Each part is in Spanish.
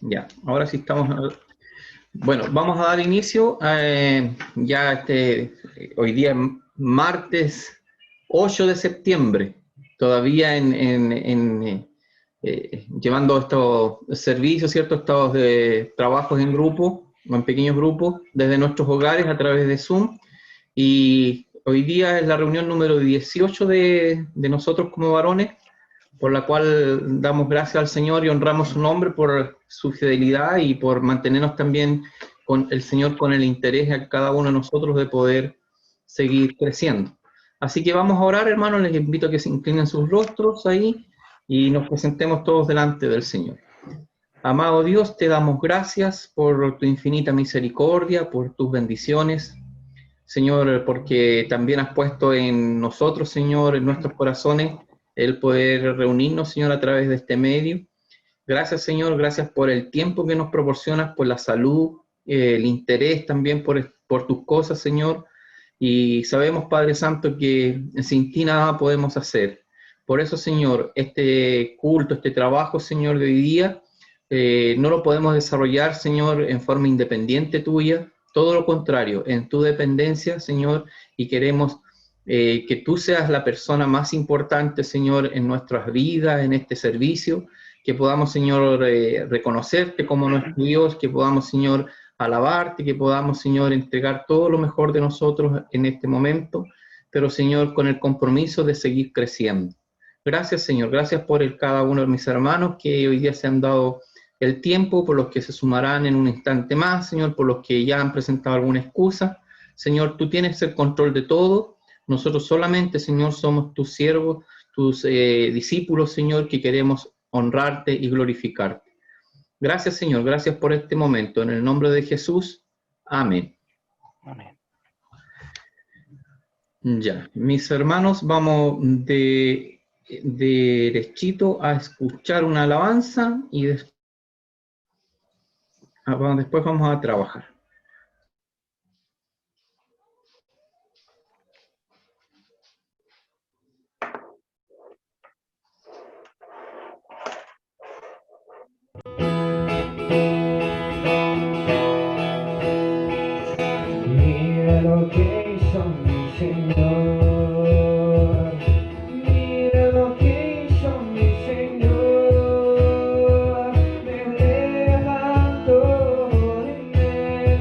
Ya, ahora sí estamos. Bueno, vamos a dar inicio. Hoy día es martes 8 de septiembre, todavía llevando estos servicios, ¿cierto? Estos trabajos en grupo, o en pequeños grupos, desde nuestros hogares a través de Zoom. Y hoy día es la reunión número 18 de nosotros como varones, por la cual damos gracias al Señor y honramos su nombre por su fidelidad y por mantenernos también con el Señor, con el interés a cada uno de nosotros de poder seguir creciendo. Así que vamos a orar, hermanos, les invito a que se inclinen sus rostros ahí y nos presentemos todos delante del Señor. Amado Dios, te damos gracias por tu infinita misericordia, por tus bendiciones, Señor, porque también has puesto en nosotros, Señor, en nuestros corazones, el poder reunirnos, Señor, a través de este medio. Gracias, Señor, gracias por el tiempo que nos proporcionas, por la salud, el interés también por tus cosas, Señor. Y sabemos, Padre Santo, que sin ti nada podemos hacer. Por eso, Señor, este culto, este trabajo, Señor, de hoy día, no lo podemos desarrollar, Señor, en forma independiente tuya, todo lo contrario, en tu dependencia, Señor, y queremos que tú seas la persona más importante, Señor, en nuestras vidas, en este servicio, que podamos, Señor, reconocerte como nuestro Dios, que podamos, Señor, alabarte, que podamos, Señor, entregar todo lo mejor de nosotros en este momento, pero, Señor, con el compromiso de seguir creciendo. Gracias, Señor, gracias por cada uno de mis hermanos que hoy día se han dado el tiempo, por los que se sumarán en un instante más, Señor, por los que ya han presentado alguna excusa. Señor, tú tienes el control de todo. Nosotros solamente, Señor, somos tus siervos, tus discípulos, Señor, que queremos honrarte y glorificarte. Gracias, Señor, gracias por este momento. En el nombre de Jesús, amén. Amén. Ya, mis hermanos, vamos derechito a escuchar una alabanza y después vamos a trabajar. Mira lo que hizo mi Señor, mira lo que hizo mi Señor, me levantó de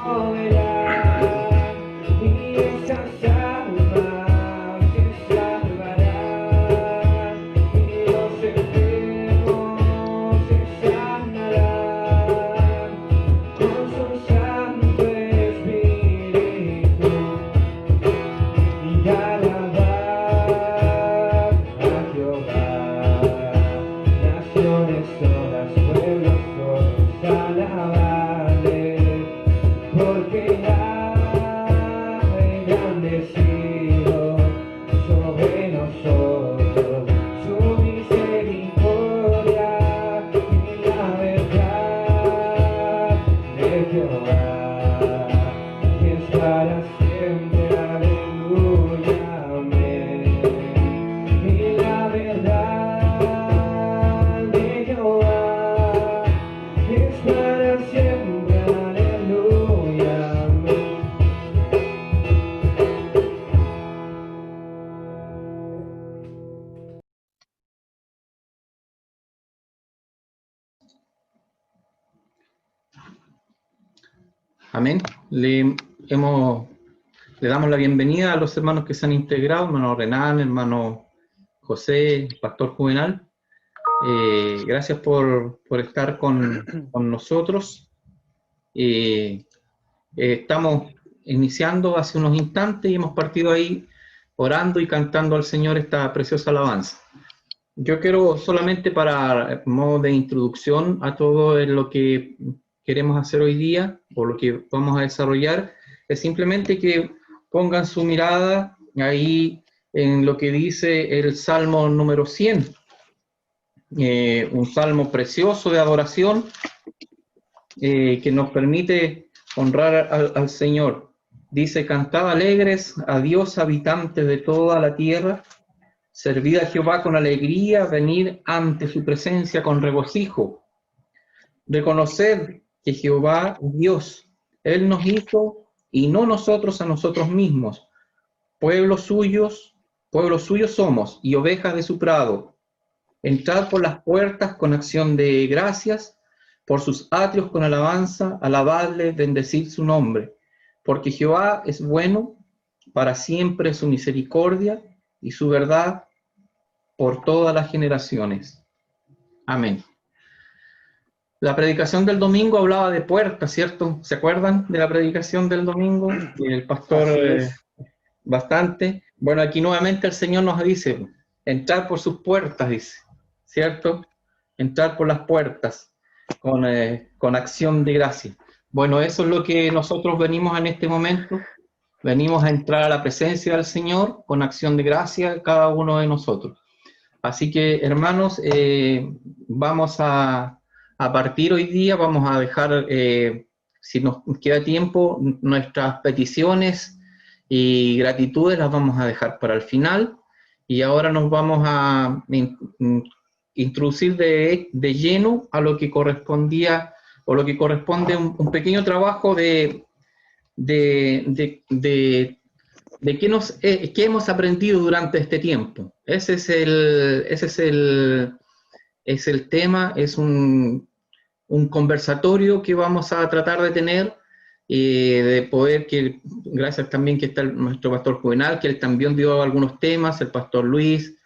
moverá, y esas almas se salvarán, y los enfermos se sanarán con su Santo Espíritu. Y alabar a Jehová, naciones todas, pueblos todos, alabarle, porque ha engrandecido sobre nosotros su misericordia y la verdad de Jehová, que es para siempre, aleluya, amén. Y la verdad de Jehová es para siempre, aleluya, amén. Amén. Le damos la bienvenida a los hermanos que se han integrado, hermano Renan, hermano José, pastor Juvenal. Gracias por estar con nosotros. Estamos iniciando hace unos instantes y hemos partido ahí orando y cantando al Señor esta preciosa alabanza. Yo quiero solamente para modo de introducción a todo lo que queremos hacer hoy día o lo que vamos a desarrollar, es simplemente que pongan su mirada ahí en lo que dice el Salmo número 100, un salmo precioso de adoración que nos permite honrar al Señor. Dice: cantad alegres a Dios, habitantes de toda la tierra, servid a Jehová con alegría, venid ante su presencia con regocijo. Reconoced que Jehová es Dios, Él nos hizo y no nosotros a nosotros mismos. Pueblos suyos somos y ovejas de su prado. Entrad por las puertas con acción de gracias, por sus atrios con alabanza, alabadle, bendecid su nombre. Porque Jehová es bueno, para siempre su misericordia y su verdad por todas las generaciones. Amén. La predicación del domingo hablaba de puertas, ¿cierto? ¿Se acuerdan de la predicación del domingo? El pastor Así es. bastante. Bueno, aquí nuevamente el Señor nos dice, entrar por sus puertas, dice, ¿cierto? Entrar por las puertas con acción de gracia. Bueno, eso es lo que nosotros venimos en este momento. Venimos a entrar a la presencia del Señor con acción de gracia cada uno de nosotros. Así que, hermanos, vamos a partir hoy día, vamos a dejar, si nos queda tiempo, nuestras peticiones y gratitudes las vamos a dejar para el final. Y ahora nos vamos a introducir de lleno a lo que correspondía, o lo que corresponde un pequeño trabajo de qué hemos aprendido durante este tiempo. Ese es el tema, es un conversatorio que vamos a tratar de tener, de poder, gracias también que está nuestro pastor Juvenal, que él también dio algunos temas, el pastor Luis,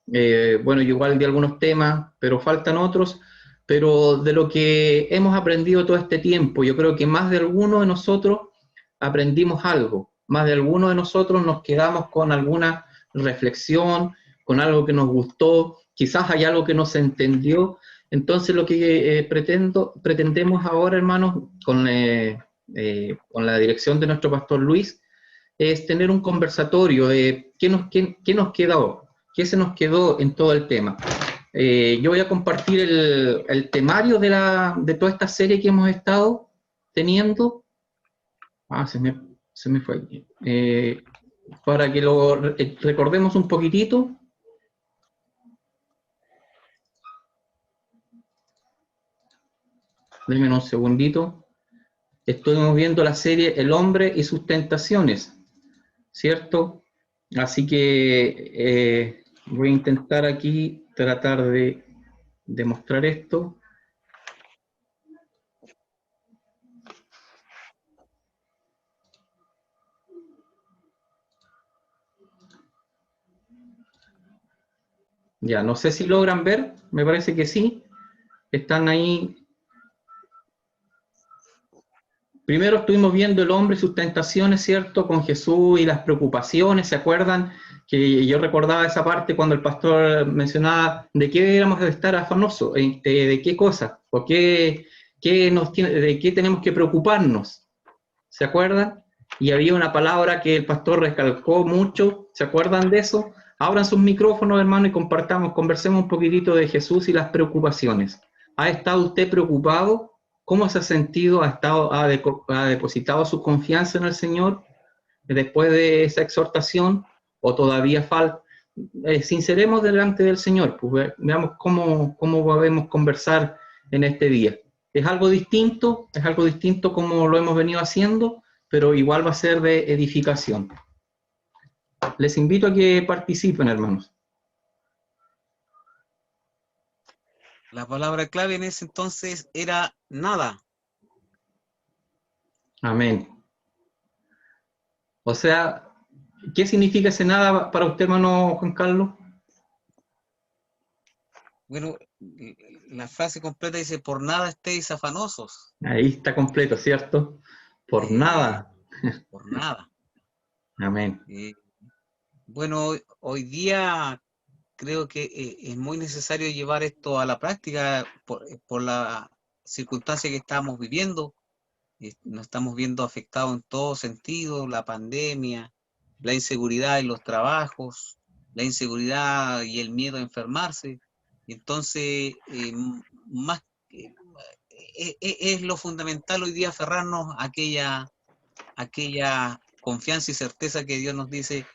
bueno, yo igual di algunos temas, pero faltan otros, pero de lo que hemos aprendido todo este tiempo, yo creo que más de alguno de nosotros aprendimos algo, más de alguno de nosotros nos quedamos con alguna reflexión, con algo que nos gustó, quizás hay algo que no se entendió. Entonces lo que pretendemos ahora, hermanos, con la dirección de nuestro pastor Luis, es tener un conversatorio de qué nos quedó, qué se nos quedó en todo el tema. Yo voy a compartir el temario de toda esta serie que hemos estado teniendo. Se me fue. Para que lo recordemos un poquitito. Denme un segundito. Estuvimos viendo la serie El hombre y sus tentaciones, ¿cierto? Así que voy a intentar aquí tratar de demostrar esto. Ya, no sé si logran ver, me parece que sí. Están ahí. Primero estuvimos viendo el hombre y sus tentaciones, ¿cierto? Con Jesús y las preocupaciones, ¿se acuerdan? Que yo recordaba esa parte cuando el pastor mencionaba de qué deberíamos de estar afanosos, de qué cosa, o de qué tenemos que preocuparnos, ¿se acuerdan? Y había una palabra que el pastor recalcó mucho, ¿se acuerdan de eso? Abran sus micrófonos, hermano, y conversemos un poquitito de Jesús y las preocupaciones. ¿Ha estado usted preocupado? ¿Cómo se ha sentido? ¿Ha depositado su confianza en el Señor después de esa exhortación? ¿O todavía falta? Sinceremos delante del Señor, pues veamos cómo podemos conversar en este día. Es algo distinto como lo hemos venido haciendo, pero igual va a ser de edificación. Les invito a que participen, hermanos. La palabra clave en ese entonces era nada. Amén. O sea, ¿qué significa ese nada para usted, hermano Juan Carlos? Bueno, la frase completa dice, por nada estéis afanosos. Ahí está completo, ¿cierto? Por Eh, nada. por nada. Amén. Bueno, hoy día creo que es muy necesario llevar esto a la práctica por la circunstancia que estamos viviendo. Nos estamos viendo afectados en todo sentido, la pandemia, la inseguridad en los trabajos, la inseguridad y el miedo a enfermarse. Entonces, más es lo fundamental hoy día aferrarnos a aquella confianza y certeza que Dios nos dice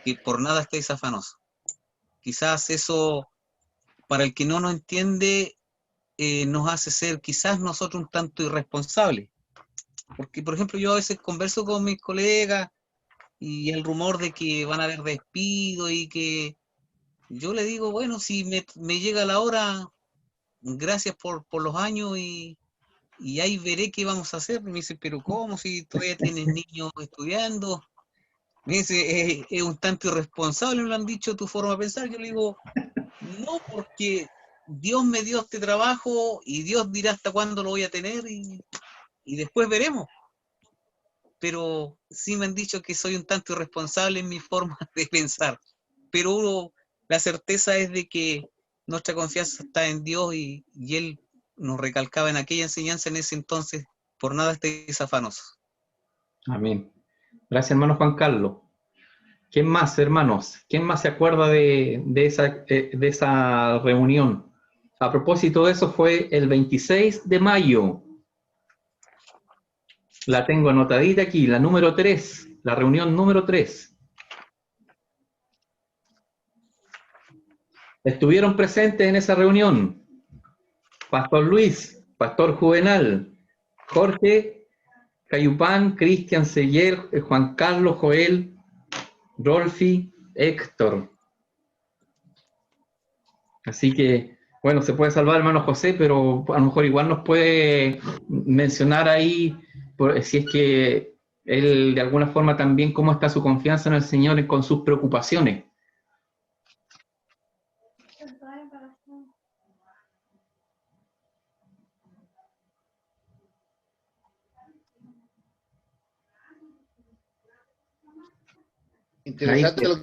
que por nada estéis afanosos. Quizás eso, para el que no nos entiende, nos hace ser quizás nosotros un tanto irresponsables. Porque, por ejemplo, yo a veces converso con mis colegas y el rumor de que van a haber despido y que yo le digo, bueno, si me llega la hora, gracias por los años y ahí veré qué vamos a hacer. Me dice, pero ¿cómo? Si todavía tienes niños estudiando. Me dice, es un tanto irresponsable, me lo han dicho tu forma de pensar. Yo le digo, no, porque Dios me dio este trabajo y Dios dirá hasta cuándo lo voy a tener y después veremos. Pero sí me han dicho que soy un tanto irresponsable en mi forma de pensar. Pero la certeza es de que nuestra confianza está en Dios y Él nos recalcaba en aquella enseñanza en ese entonces, por nada estéis afanosos. Amén. Gracias, hermano Juan Carlos. ¿Quién más, hermanos? ¿Quién más se acuerda de esa reunión? A propósito de eso, fue el 26 de mayo. La tengo anotadita aquí, la número 3, la reunión número 3. Estuvieron presentes en esa reunión Pastor Luis, Pastor Juvenal, Jorge Cayupán, Cristian Seller, Juan Carlos, Joel, Rolfi, Héctor. Así que, bueno, se puede salvar hermano José, pero a lo mejor igual nos puede mencionar ahí, si es que él de alguna forma también cómo está su confianza en el Señor con sus preocupaciones. Ahí, Interesante lo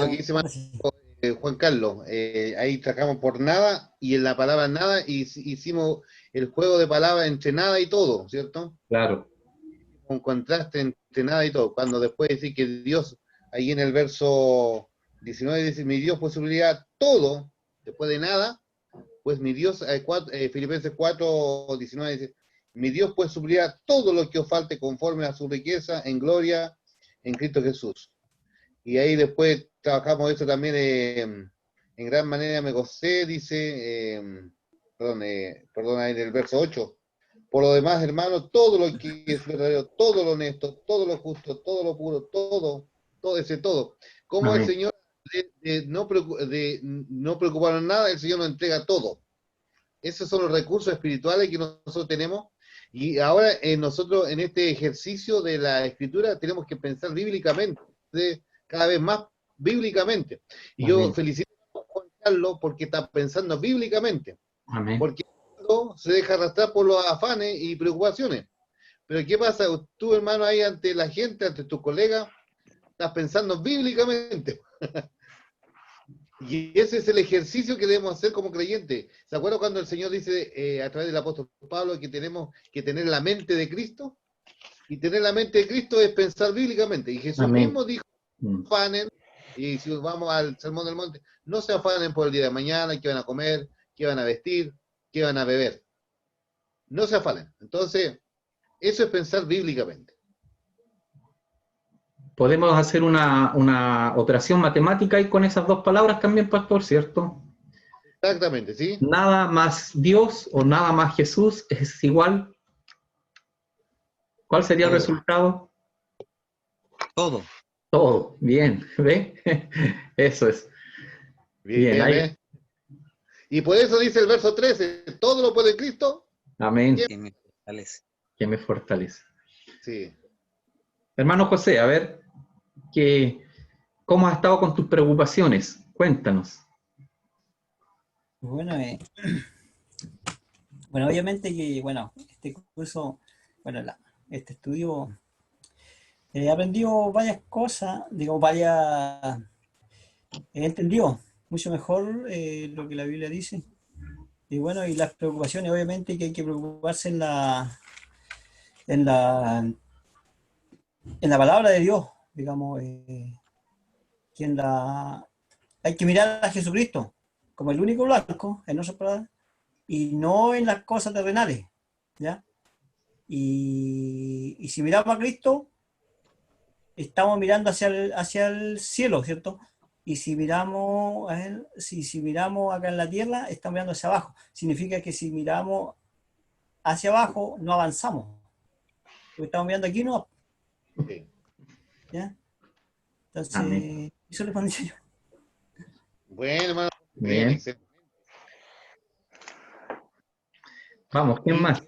que dice Juan Carlos. Ahí sacamos por nada y en la palabra nada hicimos el juego de palabras entre nada y todo, ¿cierto? claro, Un contraste entre nada y todo. Cuando después dice que Dios, ahí en el verso 19 dice, mi Dios pues supliría todo, después de nada, pues mi Dios, Filipenses 4, 19 dice, mi Dios pues suplirá todo lo que os falte conforme a su riqueza en gloria en Cristo Jesús. Y ahí después trabajamos eso también en gran manera me gocé, dice, perdón, ahí en el verso 8. Por lo demás, hermanos, todo lo que es verdadero, todo lo honesto, todo lo justo, todo lo puro, todo ese todo. Como el amén, Señor de no preocuparnos nada, el Señor nos entrega todo. Esos son los recursos espirituales que nosotros tenemos. Y ahora nosotros en este ejercicio de la escritura tenemos que pensar bíblicamente, cada vez más bíblicamente. Y yo amén. felicito a Juan cambiarlo porque está pensando bíblicamente. Amén. Porque uno se deja arrastrar por los afanes y preocupaciones. Pero ¿qué pasa? Tú, hermano, ahí ante la gente, ante tus colegas, estás pensando bíblicamente. Y ese es el ejercicio que debemos hacer como creyentes. ¿Se acuerdan cuando el Señor dice a través del apóstol Pablo que tenemos que tener la mente de Cristo? Y tener la mente de Cristo es pensar bíblicamente. Y Jesús Amén. mismo dijo, Mm. afanen, y si vamos al Sermón del Monte, no se afanen por el día de mañana, qué van a comer, qué van a vestir, qué van a beber. No se afanen. Entonces, eso es pensar bíblicamente. Podemos hacer una operación matemática y con esas dos palabras también, pastor, ¿cierto? Exactamente, ¿sí? Nada más Dios o nada más Jesús es igual. ¿Cuál sería el Todo. resultado? Todo. Todo. Bien, ¿ve? Eso es. Bien, Bien, ahí. ¿eh? Y por eso dice el verso 13, todo lo puede Cristo. Amén. Que me fortalece. Que me fortalece. Sí. Hermano José, a ver, ¿cómo has estado con tus preocupaciones? Cuéntanos. Bueno, bueno, obviamente que, bueno, este curso, bueno, este estudio, he aprendido varias cosas, digo, he entendido mucho mejor lo que la Biblia dice. Y bueno, y las preocupaciones, obviamente que hay que preocuparse en la, en la palabra de Dios, digamos, que hay que mirar a Jesucristo como el único blanco, en nuestras palabras, y no en las cosas terrenales, ¿ya? Y si miramos a Cristo, estamos mirando hacia el cielo, ¿cierto? Y si miramos a él, si miramos acá en la tierra, estamos mirando hacia abajo. Significa que si miramos hacia abajo, no avanzamos. Porque estamos mirando aquí, no, Sí. ¿ya? Entonces, Amén. eso le pondría yo. Bueno, hermano. Bien. Excelente. Vamos, ¿quién Y más?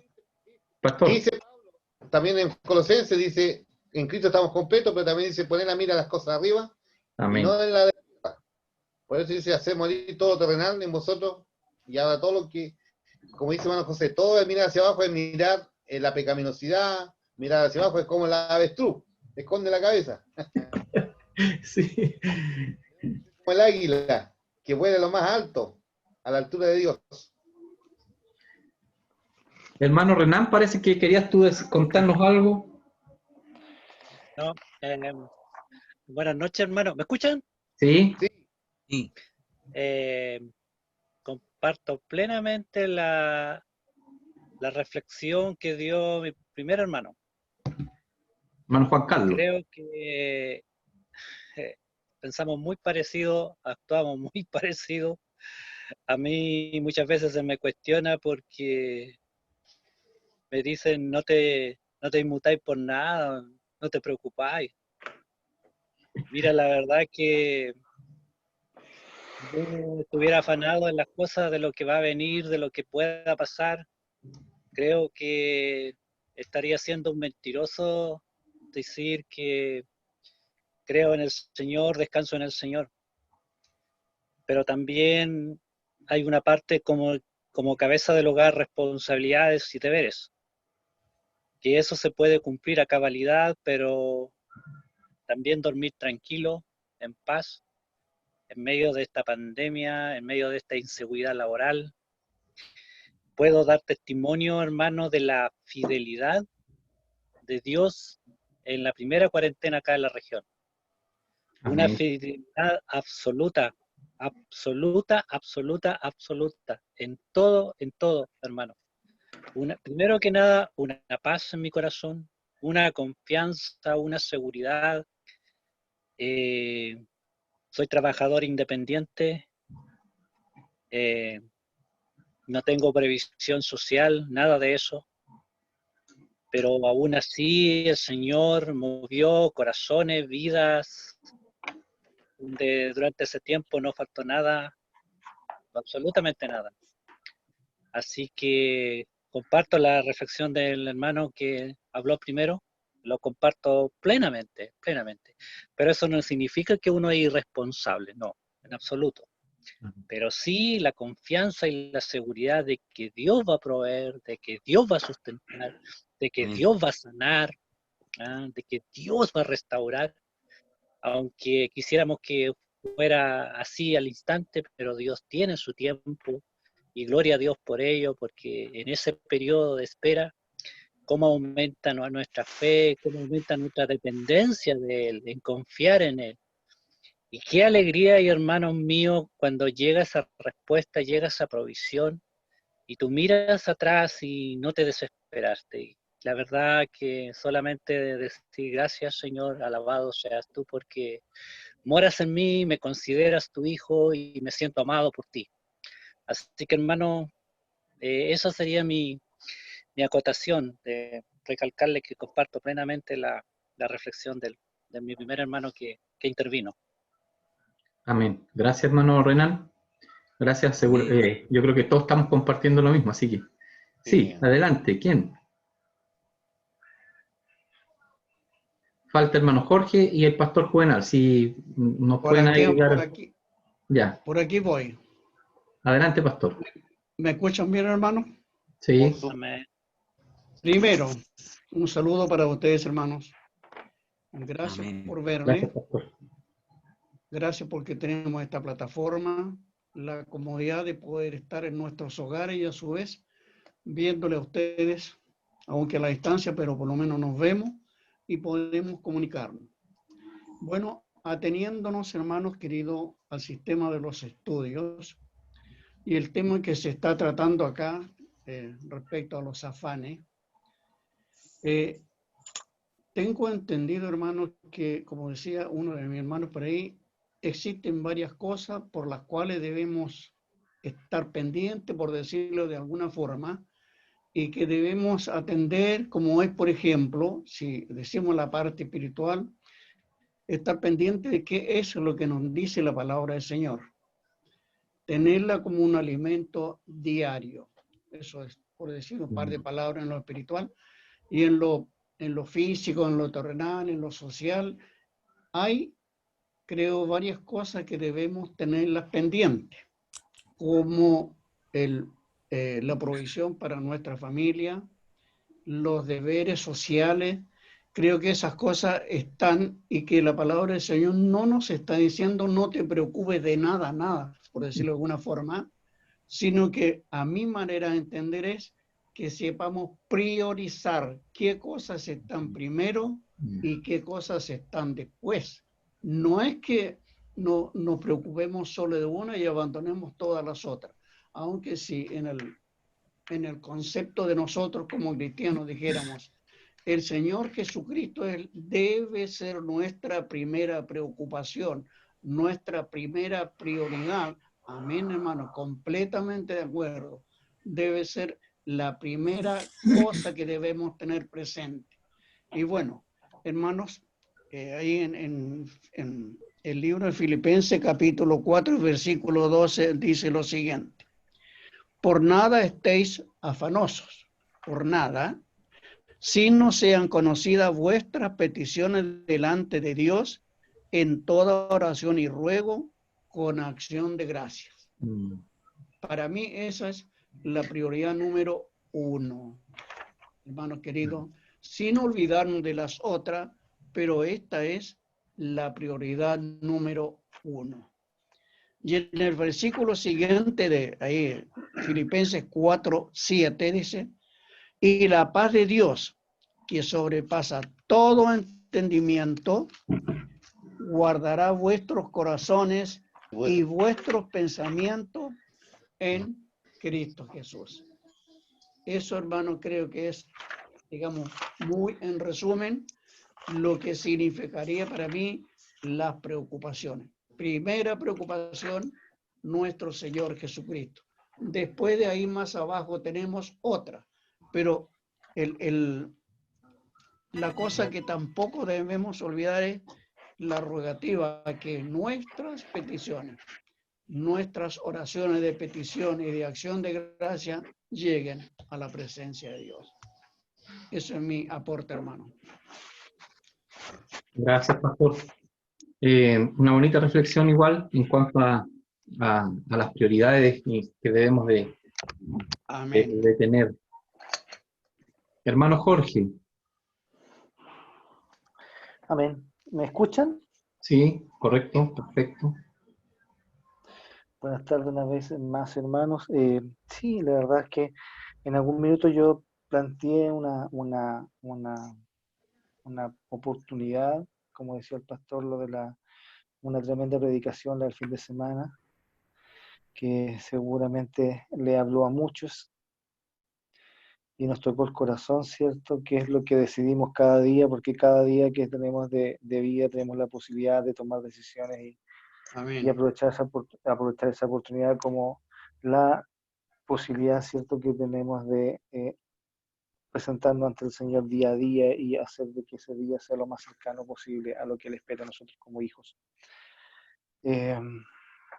Pastor. dice Pablo, también en Colosenses dice, en Cristo estamos completos, pero también dice, poner la mira a las cosas arriba y Amén. no en la de arriba. Por eso dice, hacer morir todo lo terrenal en vosotros, y ahora todo lo que, como dice hermano José, todo es mirar hacia abajo, es mirar la pecaminosidad, mirar hacia abajo es como la avestruz, esconde la cabeza, Sí. como el águila, que vuela a lo más alto, a la altura de Dios. Hermano Renan, parece que querías tú contarnos algo. No, buenas noches, hermano. ¿Me escuchan? Sí. Sí. Comparto plenamente la reflexión que dio mi primer hermano. Hermano Juan Carlos. Creo que pensamos muy parecido, actuamos muy parecido. A mí muchas veces se me cuestiona porque me dicen no te inmutáis por nada, no te preocupáis. Mira, la verdad que yo estuviera afanado en las cosas de lo que va a venir, de lo que pueda pasar, creo que estaría siendo un mentiroso decir que creo en el Señor, descanso en el Señor. Pero también hay una parte como cabeza del hogar, responsabilidades y deberes. Que eso se puede cumplir a cabalidad, pero también dormir tranquilo, en paz, en medio de esta pandemia, en medio de esta inseguridad laboral. Puedo dar testimonio, hermano, de la fidelidad de Dios en la primera cuarentena acá en la región. Una Amén. fidelidad absoluta, absoluta, absoluta, absoluta, en todo, hermano. Primero que nada, una paz en mi corazón, una confianza, una seguridad. Soy trabajador independiente, no tengo previsión social, nada de eso. Pero aún así el Señor movió corazones, vidas, durante ese tiempo no faltó nada, absolutamente nada. Así que comparto la reflexión del hermano que habló primero, lo comparto plenamente, plenamente. Pero eso no significa que uno es irresponsable, no, en absoluto. pero sí la confianza y la seguridad de que Dios va a proveer, de que Dios va a sustentar, de que Dios va a sanar, de que Dios va a restaurar, aunque quisiéramos que fuera así al instante, pero Dios tiene su tiempo y gloria a Dios por ello, porque en ese periodo de espera, cómo aumenta nuestra fe, cómo aumenta nuestra dependencia de Él, en confiar en Él. Y qué alegría, y hermanos míos, cuando llega esa respuesta, llega esa provisión, y tú miras atrás y no te desesperaste. Y la verdad que solamente decir gracias, Señor, alabado seas tú, porque moras en mí, me consideras tu hijo y me siento amado por ti. Así que, hermano, esa sería mi acotación, de recalcarle que comparto plenamente la reflexión de mi primer hermano que intervino. Amén. Gracias, hermano Renan. Gracias, seguro. Yo creo que todos estamos compartiendo lo mismo, así que sí, adelante. ¿Quién? Falta hermano Jorge y el pastor Juvenal. Si nos pueden ayudar. Ya. Por aquí voy. Adelante, pastor. ¿Me escuchan bien, hermano? Sí. Amén. Primero, un saludo para ustedes, hermanos. Gracias por verme. Gracias, pastor. Gracias porque tenemos esta plataforma, la comodidad de poder estar en nuestros hogares y a su vez viéndole a ustedes, aunque a la distancia, pero por lo menos nos vemos y podemos comunicarnos. Bueno, ateniéndonos, hermanos queridos, al sistema de los estudios y el tema que se está tratando acá respecto a los afanes, tengo entendido, hermanos, que, como decía uno de mis hermanos por ahí, existen varias cosas por las cuales debemos estar pendientes, por decirlo de alguna forma, y que debemos atender, como es, por ejemplo, si decimos la parte espiritual, estar pendiente de qué es lo que nos dice la palabra del Señor. Tenerla como un alimento diario. Eso es, por decir un par de palabras en lo espiritual. Y en lo físico, en lo terrenal, en lo social, hay, creo, varias cosas que debemos tenerlas pendientes, como la provisión para nuestra familia, los deberes sociales. Creo que esas cosas están y que la palabra del Señor no nos está diciendo no te preocupes de nada, por decirlo de alguna forma, sino que a mi manera de entender es que sepamos priorizar qué cosas están primero y qué cosas están después. No es que no nos preocupemos solo de una y abandonemos todas las otras, aunque si en el concepto de nosotros como cristianos dijéramos, el Señor Jesucristo debe ser nuestra primera preocupación, nuestra primera prioridad. Amén, hermano, completamente de acuerdo. Debe ser la primera cosa que debemos tener presente. Y bueno, hermanos, ahí en el libro de Filipenses capítulo 4, versículo 12 dice lo siguiente: por nada estéis afanosos, por nada, si no sean conocidas vuestras peticiones delante de Dios en toda oración y ruego con acción de gracias. Para mí esa es la prioridad número 1, hermanos queridos, sin olvidarnos de las otras, pero esta es la prioridad número 1. Y en el versículo siguiente de ahí, Filipenses 4:7 dice: y la paz de Dios, que sobrepasa todo entendimiento, guardará vuestros corazones y vuestros pensamientos en Cristo Jesús. Eso, hermano, creo que es, digamos, muy en resumen, lo que significaría para mí las preocupaciones. Primera preocupación, nuestro Señor Jesucristo. Después de ahí más abajo tenemos otra, pero la cosa que tampoco debemos olvidar es la rogativa que nuestras peticiones, nuestras oraciones de petición y de acción de gracia lleguen a la presencia de Dios. Eso es mi aporte, hermano. Gracias, pastor. Una bonita reflexión igual en cuanto a a las prioridades que debemos Amén. de tener. Hermano Jorge, Amén. ¿Me escuchan? sí, correcto, perfecto. Buenas tardes una vez más, hermanos. Sí, la verdad es que en algún minuto yo planteé una oportunidad, como decía el pastor, lo de una tremenda predicación la del fin de semana, que seguramente le habló a muchos y nos tocó el corazón, ¿cierto? ¿Qué es lo que decidimos cada día? Porque cada día que tenemos de vida tenemos la posibilidad de tomar decisiones y Amén. aprovechar esa oportunidad como la posibilidad, ¿cierto?, que tenemos de presentarnos ante el Señor día a día y hacer de que ese día sea lo más cercano posible a lo que Él espera a nosotros como hijos. Eh,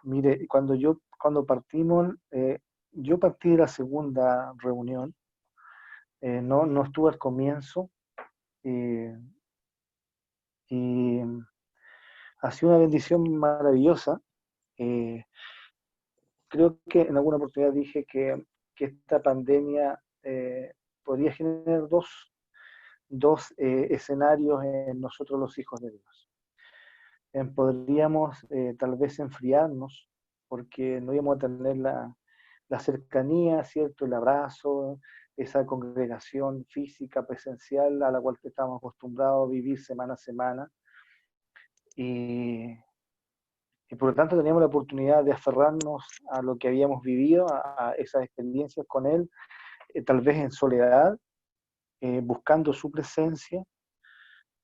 Mire, cuando partimos, yo partí de la segunda reunión, no estuve al comienzo, eh, y ha sido una bendición maravillosa. Eh, Creo que en alguna oportunidad dije que esta pandemia podría generar dos escenarios en nosotros los hijos de Dios. Podríamos tal vez enfriarnos porque no íbamos a tener la cercanía, ¿cierto? El abrazo, esa congregación física, presencial a la cual estamos acostumbrados a vivir semana a semana. Y, y por lo tanto teníamos la oportunidad de aferrarnos a lo que habíamos vivido, a esas experiencias con Él, tal vez en soledad, buscando su presencia.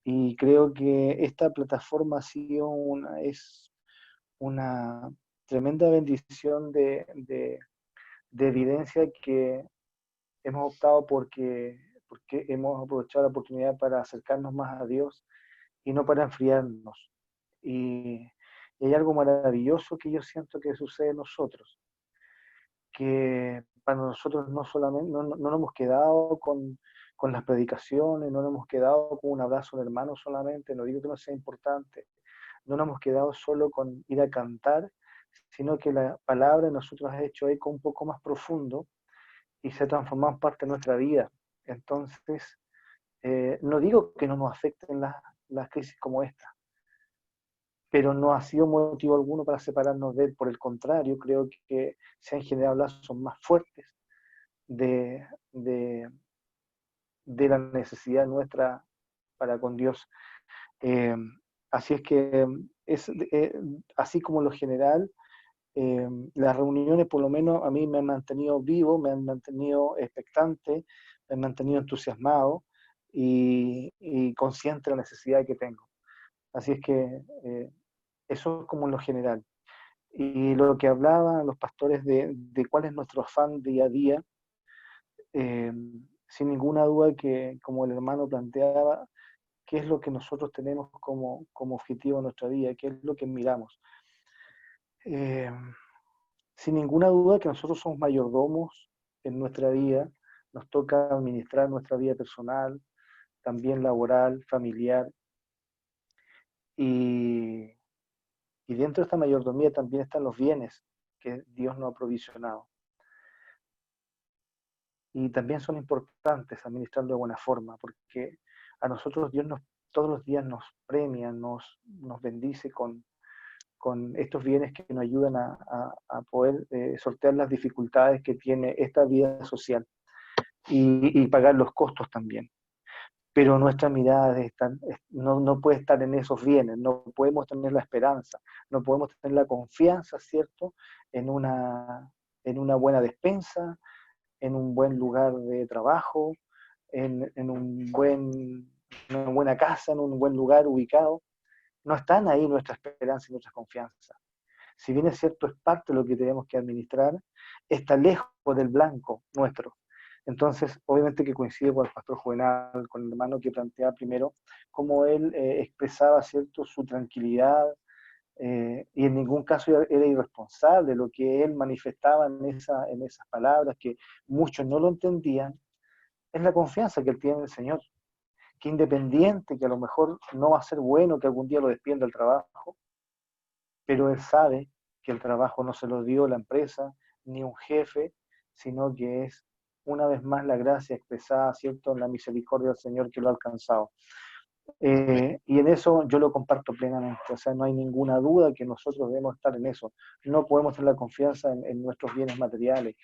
Y creo que esta plataforma ha sido es una tremenda bendición de evidencia que hemos optado porque hemos aprovechado la oportunidad para acercarnos más a Dios y no para enfriarnos. Y, y hay algo maravilloso que yo siento que sucede en nosotros, que para nosotros no solamente, no nos hemos quedado con las predicaciones, no nos hemos quedado con un abrazo de hermano solamente, no digo que no sea importante, no nos hemos quedado solo con ir a cantar, sino que la palabra de nosotros ha hecho eco un poco más profundo y se ha transformado en parte de nuestra vida. Entonces, no digo que no nos afecten las crisis como esta, pero no ha sido motivo alguno para separarnos de Él. Por el contrario, creo que se han generado lazos más fuertes de, de, de la necesidad nuestra para con Dios. Eh, Así es que así como lo general, las reuniones por lo menos a mí me han mantenido vivo, me han mantenido expectante, me han mantenido entusiasmado y consciente de la necesidad que tengo. Así es que eso es como lo general. Y lo que hablaban los pastores de cuál es nuestro afán día a día, eh, sin ninguna duda que, como el hermano planteaba, qué es lo que nosotros tenemos como objetivo en nuestra vida, qué es lo que miramos. Eh, Sin ninguna duda que nosotros somos mayordomos en nuestra vida, nos toca administrar nuestra vida personal, también laboral, familiar, y, y dentro de esta mayordomía también están los bienes que Dios nos ha provisionado. Y también son importantes administrarlo de buena forma, porque a nosotros Dios todos los días nos premia, nos bendice con estos bienes que nos ayudan a poder sortear las dificultades que tiene esta vida social y pagar los costos también. Pero nuestra mirada no puede estar en esos bienes, no podemos tener la esperanza, no podemos tener la confianza, ¿cierto?, en una buena despensa, en un buen lugar de trabajo, en una buena casa, en un buen lugar ubicado. No están ahí nuestra esperanza y nuestra confianza. Si bien es cierto, es parte de lo que tenemos que administrar, está lejos del blanco nuestro. Entonces, obviamente que coincide con el pastor Juvenal, con el hermano que planteaba primero, cómo él expresaba, ¿cierto?, su tranquilidad, y en ningún caso era irresponsable. Lo que él manifestaba en esas palabras, que muchos no lo entendían, es la confianza que él tiene en el Señor, que independiente, que a lo mejor no va a ser bueno que algún día lo despidan del trabajo, pero él sabe que el trabajo no se lo dio la empresa ni un jefe, sino que es una vez más la gracia expresada, ¿cierto?, en la misericordia del Señor que lo ha alcanzado. Y en eso yo lo comparto plenamente, o sea, no hay ninguna duda que nosotros debemos estar en eso. No podemos tener la confianza en nuestros bienes materiales,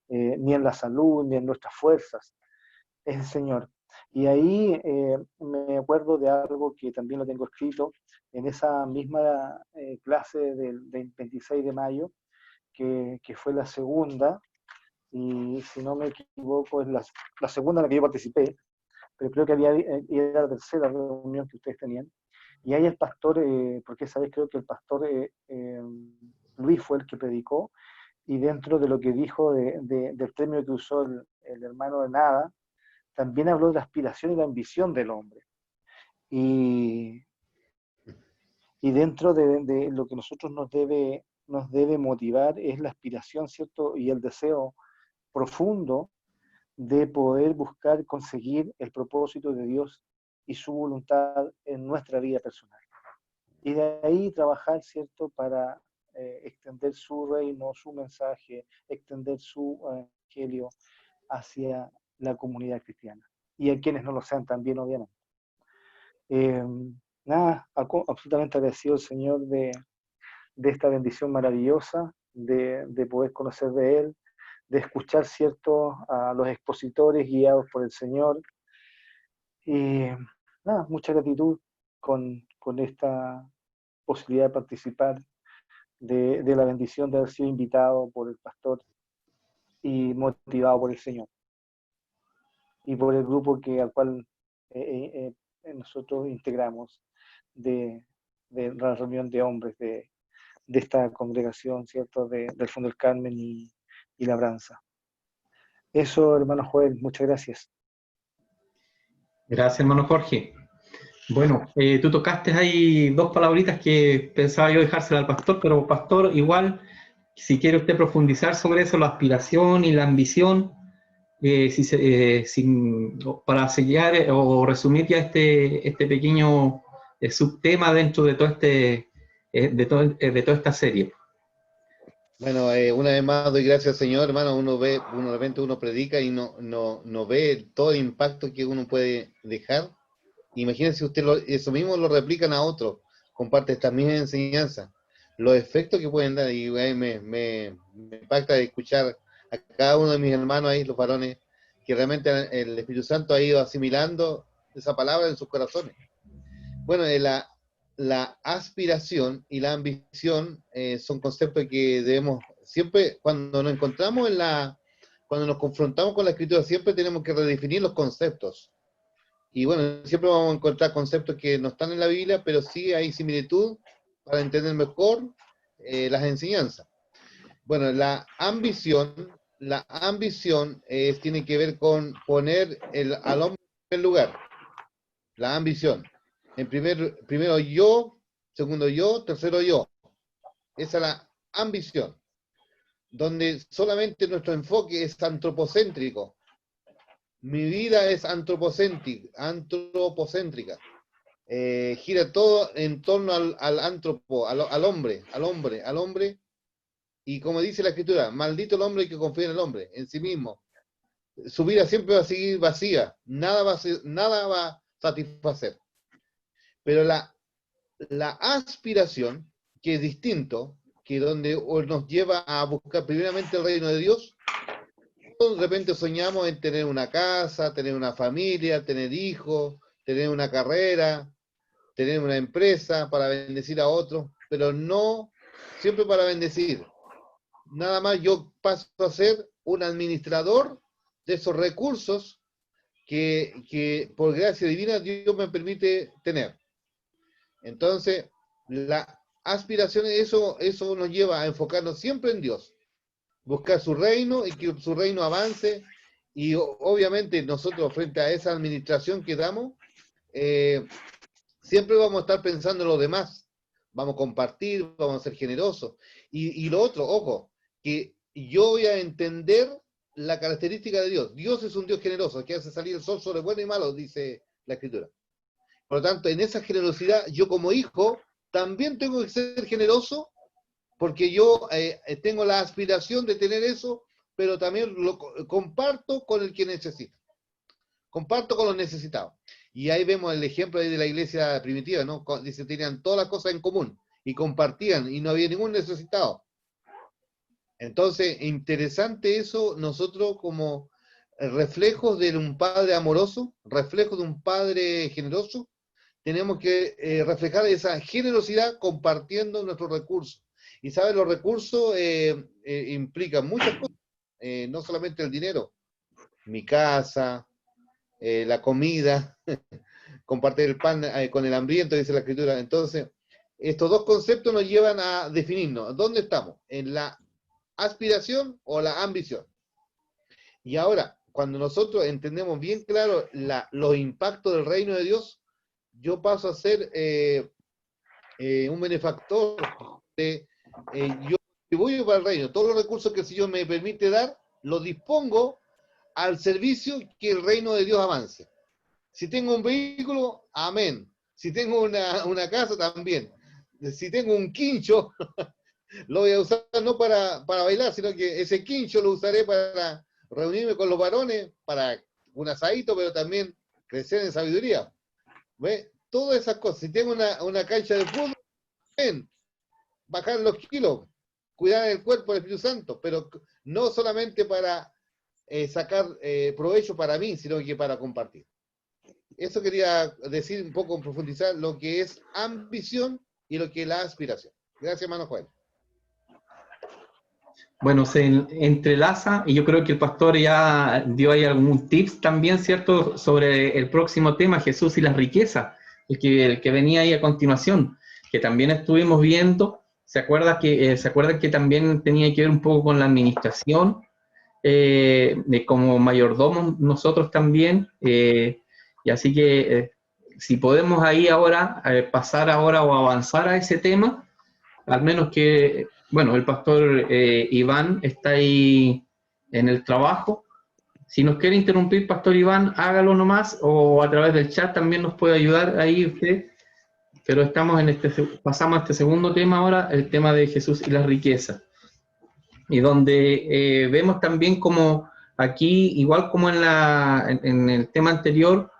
ni en la salud, ni en nuestras fuerzas. Es el Señor. Y ahí me acuerdo de algo que también lo tengo escrito en esa misma clase del 26 de mayo, que fue la segunda, y si no me equivoco es la segunda en la que yo participé, pero creo que era la tercera reunión que ustedes tenían. Y ahí el pastor, porque esa vez creo que el pastor Luis fue el que predicó, y dentro de lo que dijo del premio que usó el hermano de Nada, también habló de la aspiración y la ambición del hombre. Y dentro de lo que nosotros nos debe motivar es la aspiración, ¿cierto? Y el deseo profundo de poder buscar conseguir el propósito de Dios y su voluntad en nuestra vida personal. Y de ahí trabajar, ¿cierto?, para extender su reino, su mensaje, extender su evangelio hacia la comunidad cristiana. Y a quienes no lo sean también, obviamente. Nada, absolutamente agradecido al Señor de esta bendición maravillosa, de poder conocer de Él, de escuchar, ¿cierto?, a los expositores guiados por el Señor. Y nada, mucha gratitud con esta posibilidad de participar, de la bendición de haber sido invitado por el pastor y motivado por el Señor. Y por el grupo al cual nosotros integramos de la reunión de hombres de esta congregación, ¿cierto?, del Fondo del Carmen y Labranza. Eso, hermano Joel, muchas gracias. Gracias, hermano Jorge. Bueno, tú tocaste ahí dos palabritas que pensaba yo dejársela al pastor, pero pastor, igual, si quiere usted profundizar sobre eso, la aspiración y la ambición, para sellar o resumir ya este pequeño subtema dentro de todo de toda esta serie. Bueno, una vez más doy gracias, Señor, hermano. De repente uno predica y no ve todo el impacto que uno puede dejar. Imagínense usted, eso mismo lo replican a otros, comparte estas mismas enseñanzas, los efectos que pueden dar, y me impacta escuchar a cada uno de mis hermanos ahí, los varones, que realmente el Espíritu Santo ha ido asimilando esa palabra en sus corazones. Bueno, la aspiración y la ambición son conceptos que debemos, siempre cuando nos encontramos cuando nos confrontamos con la Escritura, siempre tenemos que redefinir los conceptos. Y bueno, siempre vamos a encontrar conceptos que no están en la Biblia, pero sí hay similitud para entender mejor las enseñanzas. Bueno, la ambición tiene que ver con poner al hombre en primer lugar. La ambición. Primero yo, segundo yo, tercero yo. Esa es la ambición. Donde solamente nuestro enfoque es antropocéntrico. Mi vida es antropocéntrica. Gira todo en torno al antropo, al hombre. Y como dice la Escritura, maldito el hombre que confía en el hombre, en sí mismo. Su vida siempre va a seguir vacía, nada va a satisfacer. Pero la aspiración, que es distinto, que donde nos lleva a buscar primeramente el reino de Dios, de repente soñamos en tener una casa, tener una familia, tener hijos, tener una carrera, tener una empresa para bendecir a otros, pero no siempre para bendecir. Nada más yo paso a ser un administrador de esos recursos que por gracia divina Dios me permite tener. Entonces, la aspiración, eso nos lleva a enfocarnos siempre en Dios, buscar su reino y que su reino avance, y obviamente nosotros frente a esa administración que damos, siempre vamos a estar pensando en los demás, vamos a compartir, vamos a ser generosos, y lo otro, ojo, que yo voy a entender la característica de Dios. Dios es un Dios generoso, que hace salir el sol sobre bueno y malo, dice la Escritura. Por lo tanto, en esa generosidad, yo como hijo, también tengo que ser generoso porque yo tengo la aspiración de tener eso, pero también lo comparto con el que necesita. Comparto con los necesitados. Y ahí vemos el ejemplo ahí de la iglesia primitiva, ¿no? Dice, tenían todas las cosas en común y compartían y no había ningún necesitado. Entonces, interesante eso, nosotros como reflejos de un padre amoroso, reflejos de un padre generoso, tenemos que reflejar esa generosidad compartiendo nuestros recursos. Y sabes, los recursos implican muchas cosas, no solamente el dinero, mi casa, la comida, compartir el pan con el hambriento, dice la Escritura. Entonces, estos dos conceptos nos llevan a definirnos. ¿Dónde estamos? ¿En la aspiración o la ambición? Y ahora, cuando nosotros entendemos bien claro los impactos del reino de Dios, yo paso a ser un benefactor. Yo contribuyo para el reino. Todos los recursos que el Señor me permite dar, los dispongo al servicio que el reino de Dios avance. Si tengo un vehículo, amén. Si tengo una casa, también. Si tengo un quincho, lo voy a usar no para bailar, sino que ese quincho lo usaré para reunirme con los varones, para un asadito, pero también crecer en sabiduría. ¿Ve? Todas esas cosas. Si tengo una cancha de fútbol, amén. Bajar los kilos, cuidar el cuerpo del Espíritu Santo, pero no solamente para sacar provecho para mí, sino que para compartir. Eso quería decir un poco, profundizar lo que es ambición y lo que es la aspiración. Gracias, hermano Joel. Bueno, se entrelaza y yo creo que el pastor ya dio ahí algún tips también, ¿cierto?, sobre el próximo tema, Jesús y las riquezas, el que venía ahí a continuación, que también estuvimos viendo. ¿Se acuerdan que también tenía que ver un poco con la administración? Como mayordomos nosotros también, y así que si podemos ahí ahora pasar ahora o avanzar a ese tema, al menos que, bueno, el pastor Iván está ahí en el trabajo. Si nos quiere interrumpir, pastor Iván, hágalo nomás, o a través del chat también nos puede ayudar ahí usted, pero estamos pasamos a este segundo tema ahora, el tema de Jesús y las riquezas. Y donde vemos también como aquí, igual como en el tema anterior,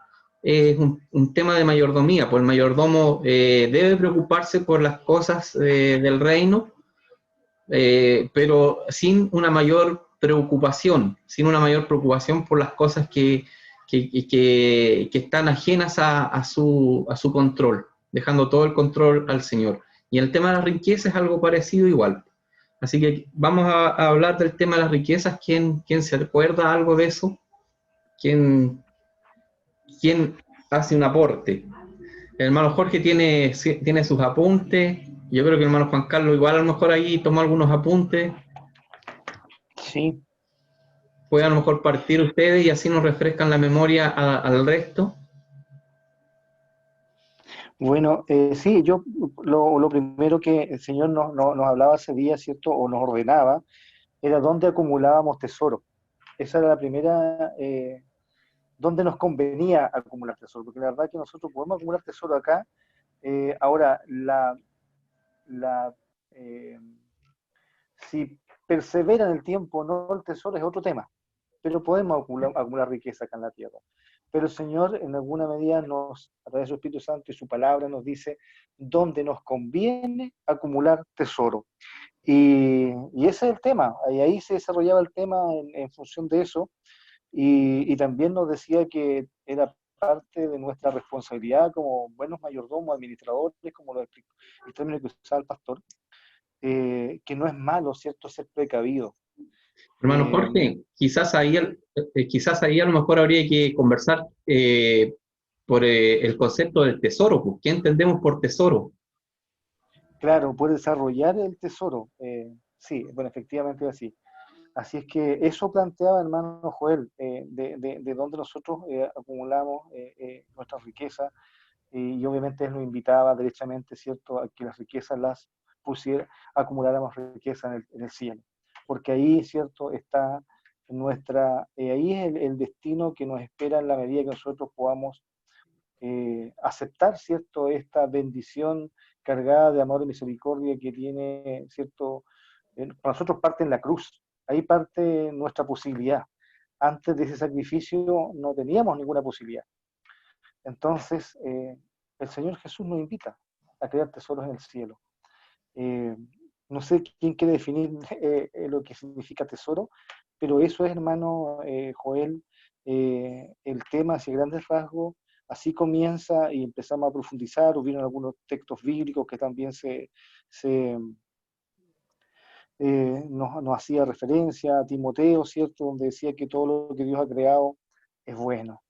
es un tema de mayordomía, pues el mayordomo debe preocuparse por las cosas del reino, pero sin una mayor preocupación por las cosas que están ajenas a su control, dejando todo el control al Señor. Y el tema de las riquezas es algo parecido igual. Así que vamos a hablar del tema de las riquezas. ¿Quién se recuerda algo de eso? ¿Quién hace un aporte? El hermano Jorge tiene sus apuntes. Yo creo que el hermano Juan Carlos igual a lo mejor ahí tomó algunos apuntes. Sí. Pueden a lo mejor partir ustedes y así nos refrescan la memoria al resto. Bueno, sí, yo lo primero que el Señor nos hablaba ese día, ¿cierto? O nos ordenaba, era dónde acumulábamos tesoro. Esa era la primera, dónde nos convenía acumular tesoro, porque la verdad es que nosotros podemos acumular tesoro acá. Ahora, si persevera en el tiempo, no el tesoro es otro tema, pero podemos acumular riqueza acá en la tierra. Pero el Señor en alguna medida a través de su Espíritu Santo y su palabra nos dice dónde nos conviene acumular tesoro. Y ese es el tema, y ahí se desarrollaba el tema en función de eso, y también nos decía que era parte de nuestra responsabilidad como buenos mayordomos, administradores, como el término que usaba el pastor, que no es malo, ¿cierto?, ser precavido. Hermano Jorge, quizás ahí a lo mejor habría que conversar por el concepto del tesoro. Pues, ¿qué entendemos por tesoro? Claro, por desarrollar el tesoro. Sí, bueno, efectivamente es así. Así es que eso planteaba, hermano Joel, de dónde nosotros acumulamos nuestras riquezas, y obviamente él nos invitaba derechamente, ¿cierto?, a que las riquezas las acumuláramos riqueza en el cielo. Porque ahí, ¿cierto?, está ahí es el destino que nos espera en la medida que nosotros podamos aceptar, ¿cierto?, esta bendición cargada de amor y misericordia que tiene, ¿cierto? Para nosotros parte en la cruz, ahí parte nuestra posibilidad. Antes de ese sacrificio no teníamos ninguna posibilidad. Entonces, el Señor Jesús nos invita a crear tesoros en el cielo. No sé quién quiere definir lo que significa tesoro, pero eso es, hermano Joel, el tema hacia grandes rasgos. Así comienza y empezamos a profundizar. Hubieron algunos textos bíblicos que también nos hacía referencia a Timoteo, ¿cierto? Donde decía que todo lo que Dios ha creado es bueno.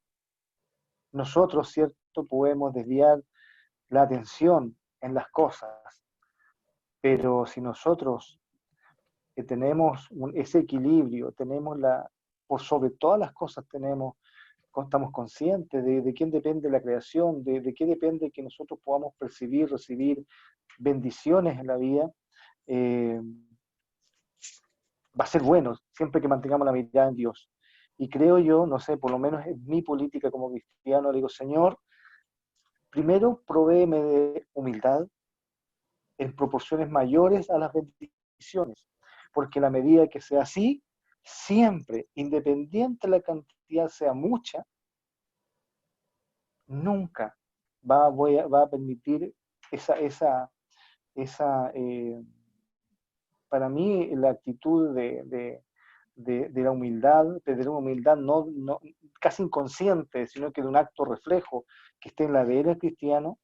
Nosotros, ¿cierto? Podemos desviar la atención en las cosas, pero si nosotros tenemos ese equilibrio, tenemos por sobre todas las cosas estamos conscientes de quién depende la creación, de qué depende que nosotros podamos percibir, recibir bendiciones en la vida, va a ser bueno, siempre que mantengamos la mirada en Dios. Y creo yo, no sé, por lo menos en mi política como cristiano, le digo, Señor, primero provéeme de humildad en proporciones mayores a las bendiciones, porque la medida que sea así, siempre, independiente de la cantidad sea mucha, nunca va a permitir para mí la actitud de la humildad, pero de una humildad no casi inconsciente, sino que de un acto reflejo que esté en la ADN del cristiano,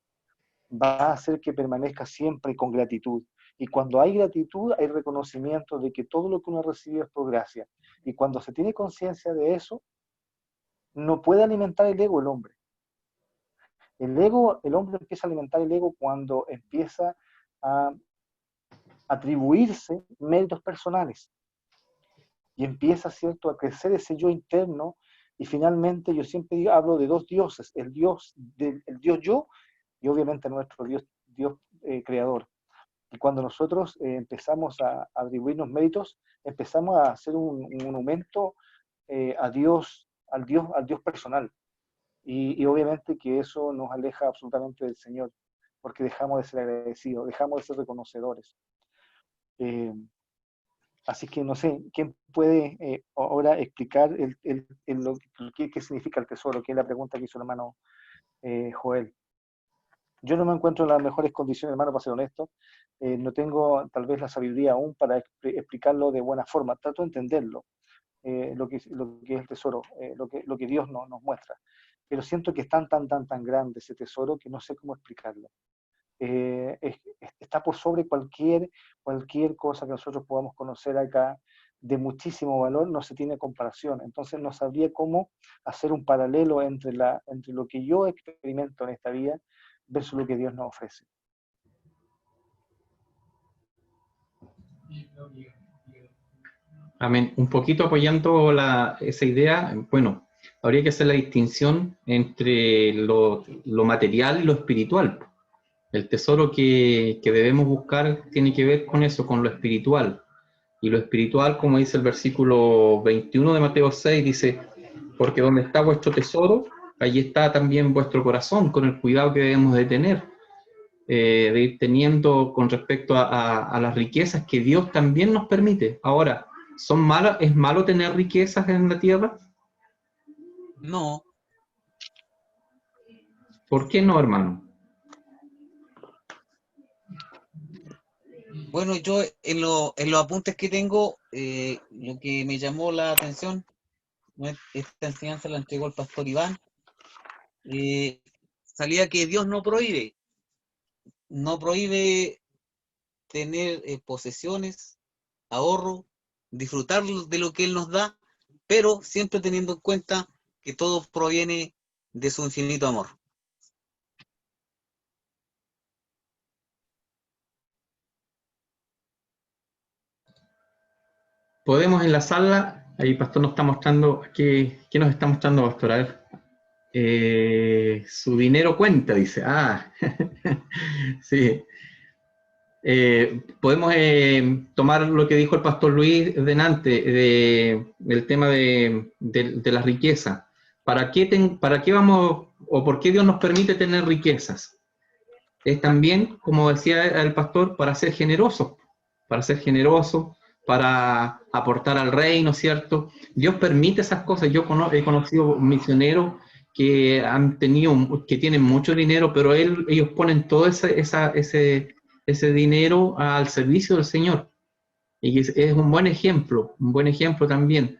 va a hacer que permanezca siempre con gratitud. Y cuando hay gratitud, hay reconocimiento de que todo lo que uno recibe es por gracia. Y cuando se tiene conciencia de eso, no puede alimentar el ego el hombre. El hombre empieza a alimentar el ego cuando empieza a atribuirse méritos personales. Y empieza, ¿cierto?, a crecer ese yo interno. Y finalmente yo siempre hablo de dos dioses, el Dios yo y obviamente nuestro Dios creador. Y cuando nosotros empezamos a atribuirnos méritos, empezamos a hacer un monumento a Dios, al Dios personal. Y obviamente que eso nos aleja absolutamente del Señor, porque dejamos de ser agradecidos, dejamos de ser reconocedores. Así que no sé, ¿quién puede ahora explicar qué significa el tesoro? Que es la pregunta que hizo el hermano Joel. Yo no me encuentro en las mejores condiciones, hermano, para ser honesto. No tengo tal vez la sabiduría aún para explicarlo de buena forma. Trato de entenderlo, lo que es el tesoro, lo que Dios nos muestra. Pero siento que es tan grande ese tesoro que no sé cómo explicarlo. Está por sobre cualquier cosa que nosotros podamos conocer acá de muchísimo valor, no se tiene comparación. Entonces no sabría cómo hacer un paralelo entre lo que yo experimento en esta vida versus lo que Dios nos ofrece. Amén. Un poquito apoyando esa idea, bueno, habría que hacer la distinción entre lo material y lo espiritual. El tesoro que debemos buscar tiene que ver con eso, con lo espiritual. Y lo espiritual, como dice el versículo 21 de Mateo 6, dice, porque donde está vuestro tesoro, allí está también vuestro corazón, con el cuidado que debemos de tener, de ir teniendo con respecto a las riquezas que Dios también nos permite. Ahora, ¿es malo tener riquezas en la tierra? No. ¿Por qué no, hermano? Bueno, yo en los apuntes que tengo, lo que me llamó la atención, esta enseñanza la entregó el pastor Iván, salía que Dios no prohíbe tener posesiones, ahorro, disfrutar de lo que Él nos da, pero siempre teniendo en cuenta que todo proviene de su infinito amor. Podemos enlazarla, ahí Pastor nos está mostrando, ¿qué nos está mostrando, Pastor? A ver, su dinero cuenta, dice, sí. Podemos tomar lo que dijo el Pastor Luis delante, del tema de la riqueza. ¿Para qué vamos, o por qué Dios nos permite tener riquezas? es también, como decía el pastor, para ser generoso, para aportar al reino, ¿cierto? Dios permite esas cosas. Yo he conocido misioneros que que tienen mucho dinero, pero ellos ponen todo ese dinero al servicio del Señor. Y es un buen ejemplo también,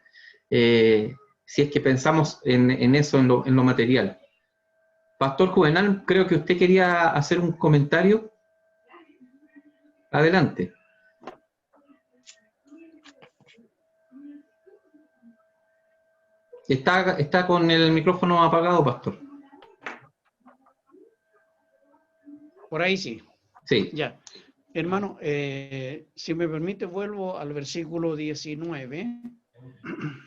si es que pensamos en eso, en lo material. Pastor Juvenal, creo que usted quería hacer un comentario. Adelante. Está con el micrófono apagado, pastor. Por ahí sí. Sí. Ya. Hermano, si me permite, vuelvo al versículo 19.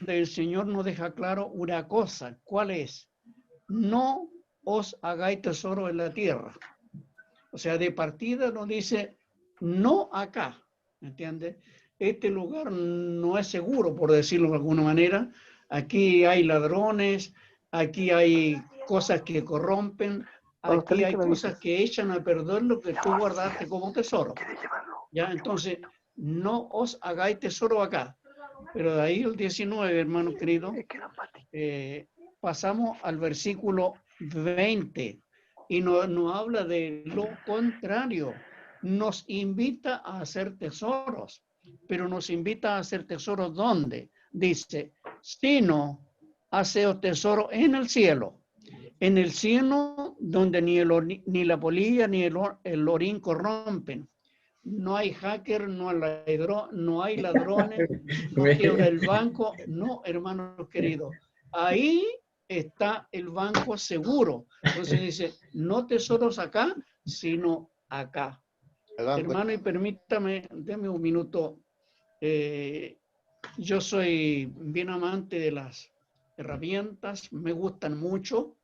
El Señor nos deja claro una cosa. ¿Cuál es? No os hagáis tesoro en la tierra. O sea, de partida nos dice, no acá. ¿Me entiende? Este lugar no es seguro, por decirlo de alguna manera. Aquí hay ladrones, aquí hay cosas que corrompen, aquí hay cosas que echan a perder lo que tú guardaste como tesoro. Ya, entonces, no os hagáis tesoro acá. Pero de ahí el 19, hermano querido, pasamos al versículo 20 y nos habla de lo contrario. Nos invita a hacer tesoros, pero nos invita a hacer tesoros ¿dónde? Dice, sino haceos tesoro en el cielo. En el cielo donde ni la polilla ni el orín corrompen. No hay hacker, no hay ladrones, no quiebra el banco. No, hermanos queridos. Ahí está el banco seguro. Entonces dice, no tesoros acá, sino acá. Hermano, y permítame, déme un minuto. Yo soy bien amante de las herramientas, me gustan mucho.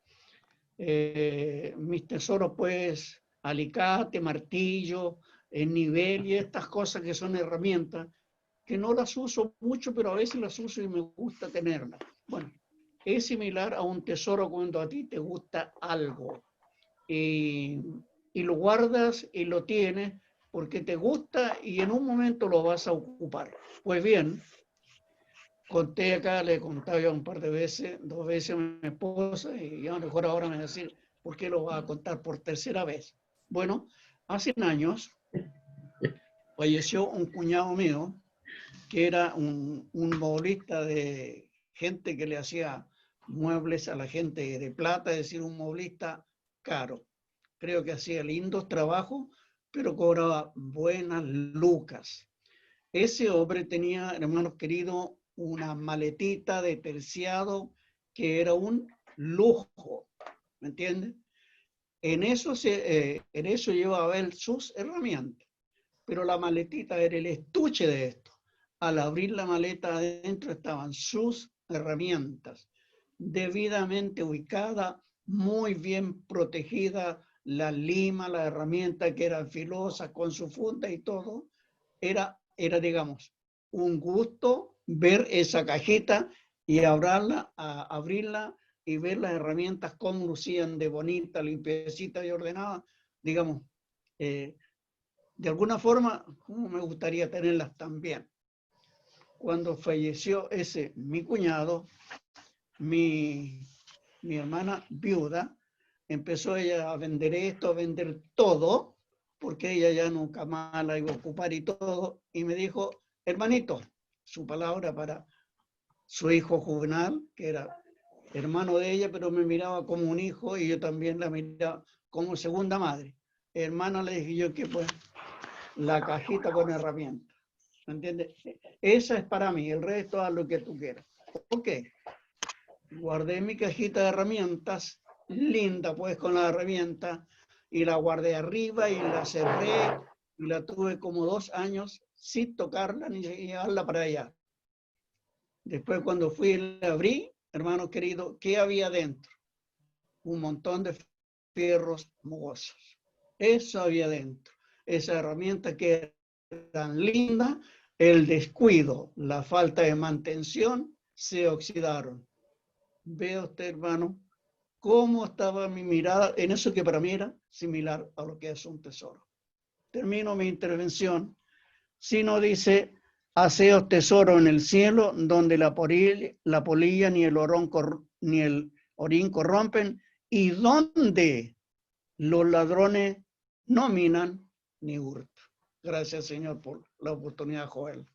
Mis tesoros, pues, alicate, martillo, el nivel y estas cosas que son herramientas, que no las uso mucho, pero a veces las uso y me gusta tenerlas. Bueno, es similar a un tesoro cuando a ti te gusta algo y lo guardas y lo tienes porque te gusta y en un momento lo vas a ocupar. Pues bien, conté acá, le he contado ya un par de veces, 2 veces a mi esposa y a lo mejor ahora me va a decir, ¿por qué lo va a contar por tercera vez? Bueno, hace años falleció un cuñado mío que era un moblista de gente que le hacía muebles a la gente de plata, es decir, un moblista caro. Creo que hacía lindos trabajos, pero cobraba buenas lucas. Ese hombre tenía, hermanos queridos, una maletita de terciado que era un lujo, ¿me entiendes? En eso llevaba él sus herramientas, pero la maletita era el estuche de esto. Al abrir la maleta adentro estaban sus herramientas, debidamente ubicada, muy bien protegida, la lima, la herramienta que era filosa con su funda y todo, era digamos, un gusto ver esa cajita y abrirla y ver las herramientas cómo lucían de bonita, limpiecita y ordenada, digamos, de alguna forma, como me gustaría tenerlas también. Cuando falleció mi cuñado, mi hermana viuda, empezó ella a vender esto, a vender todo, porque ella ya nunca más la iba a ocupar y todo, y me dijo, hermanito, su palabra para su hijo Juvenal, que era hermano de ella, pero me miraba como un hijo y yo también la miraba como segunda madre. Hermana, le dije yo que pues la cajita con herramientas, ¿me entiendes? Esa es para mí, el resto haz lo que tú quieras. Ok, guardé mi cajita de herramientas, linda pues con la herramienta, y la guardé arriba y la cerré y la tuve como 2 años sin tocarla ni llevarla para allá. Después cuando fui y la abrí, hermanos queridos, ¿qué había dentro? Un montón de fierros mohosos. Eso había dentro. Esa herramienta que eran linda, el descuido, la falta de mantención, se oxidaron. Vea usted, hermano, cómo estaba mi mirada en eso que para mí era similar a lo que es un tesoro. Termino mi intervención. Si no dice, haceos tesoro en el cielo, donde la polilla ni ni el orín corrompen, y donde los ladrones no minan ni hurtan. Gracias, Señor, por la oportunidad, Joel.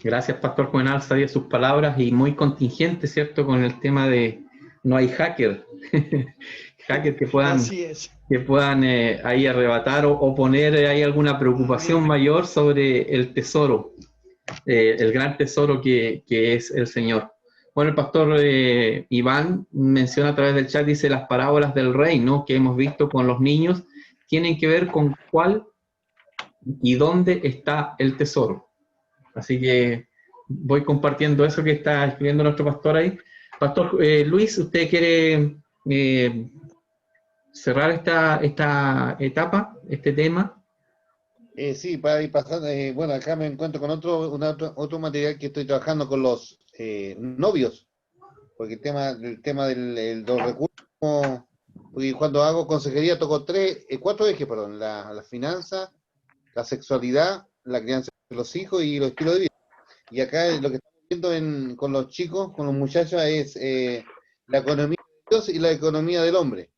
Gracias, Pastor Juvenal, sabía sus palabras y muy contingente, ¿cierto? Con el tema de no hay hackers, hackers Así es. que puedan ahí arrebatar o poner ahí alguna preocupación mayor sobre el tesoro, el gran tesoro que es el Señor. Bueno, el pastor Iván menciona a través del chat, dice, las parábolas del reino que hemos visto con los niños tienen que ver con cuál y dónde está el tesoro. Así que voy compartiendo eso que está escribiendo nuestro pastor ahí. Pastor Luis, ¿usted quiere cerrar esta etapa, este tema? Sí, para ir pasando, bueno, acá me encuentro con otro material que estoy trabajando con los novios, porque el tema de los recursos, porque cuando hago consejería toco 4 ejes, perdón, la finanza, la sexualidad, la crianza de los hijos y los estilos de vida. Y acá lo que estamos viendo con los chicos, con los muchachos, es la economía de Dios y la economía del hombre.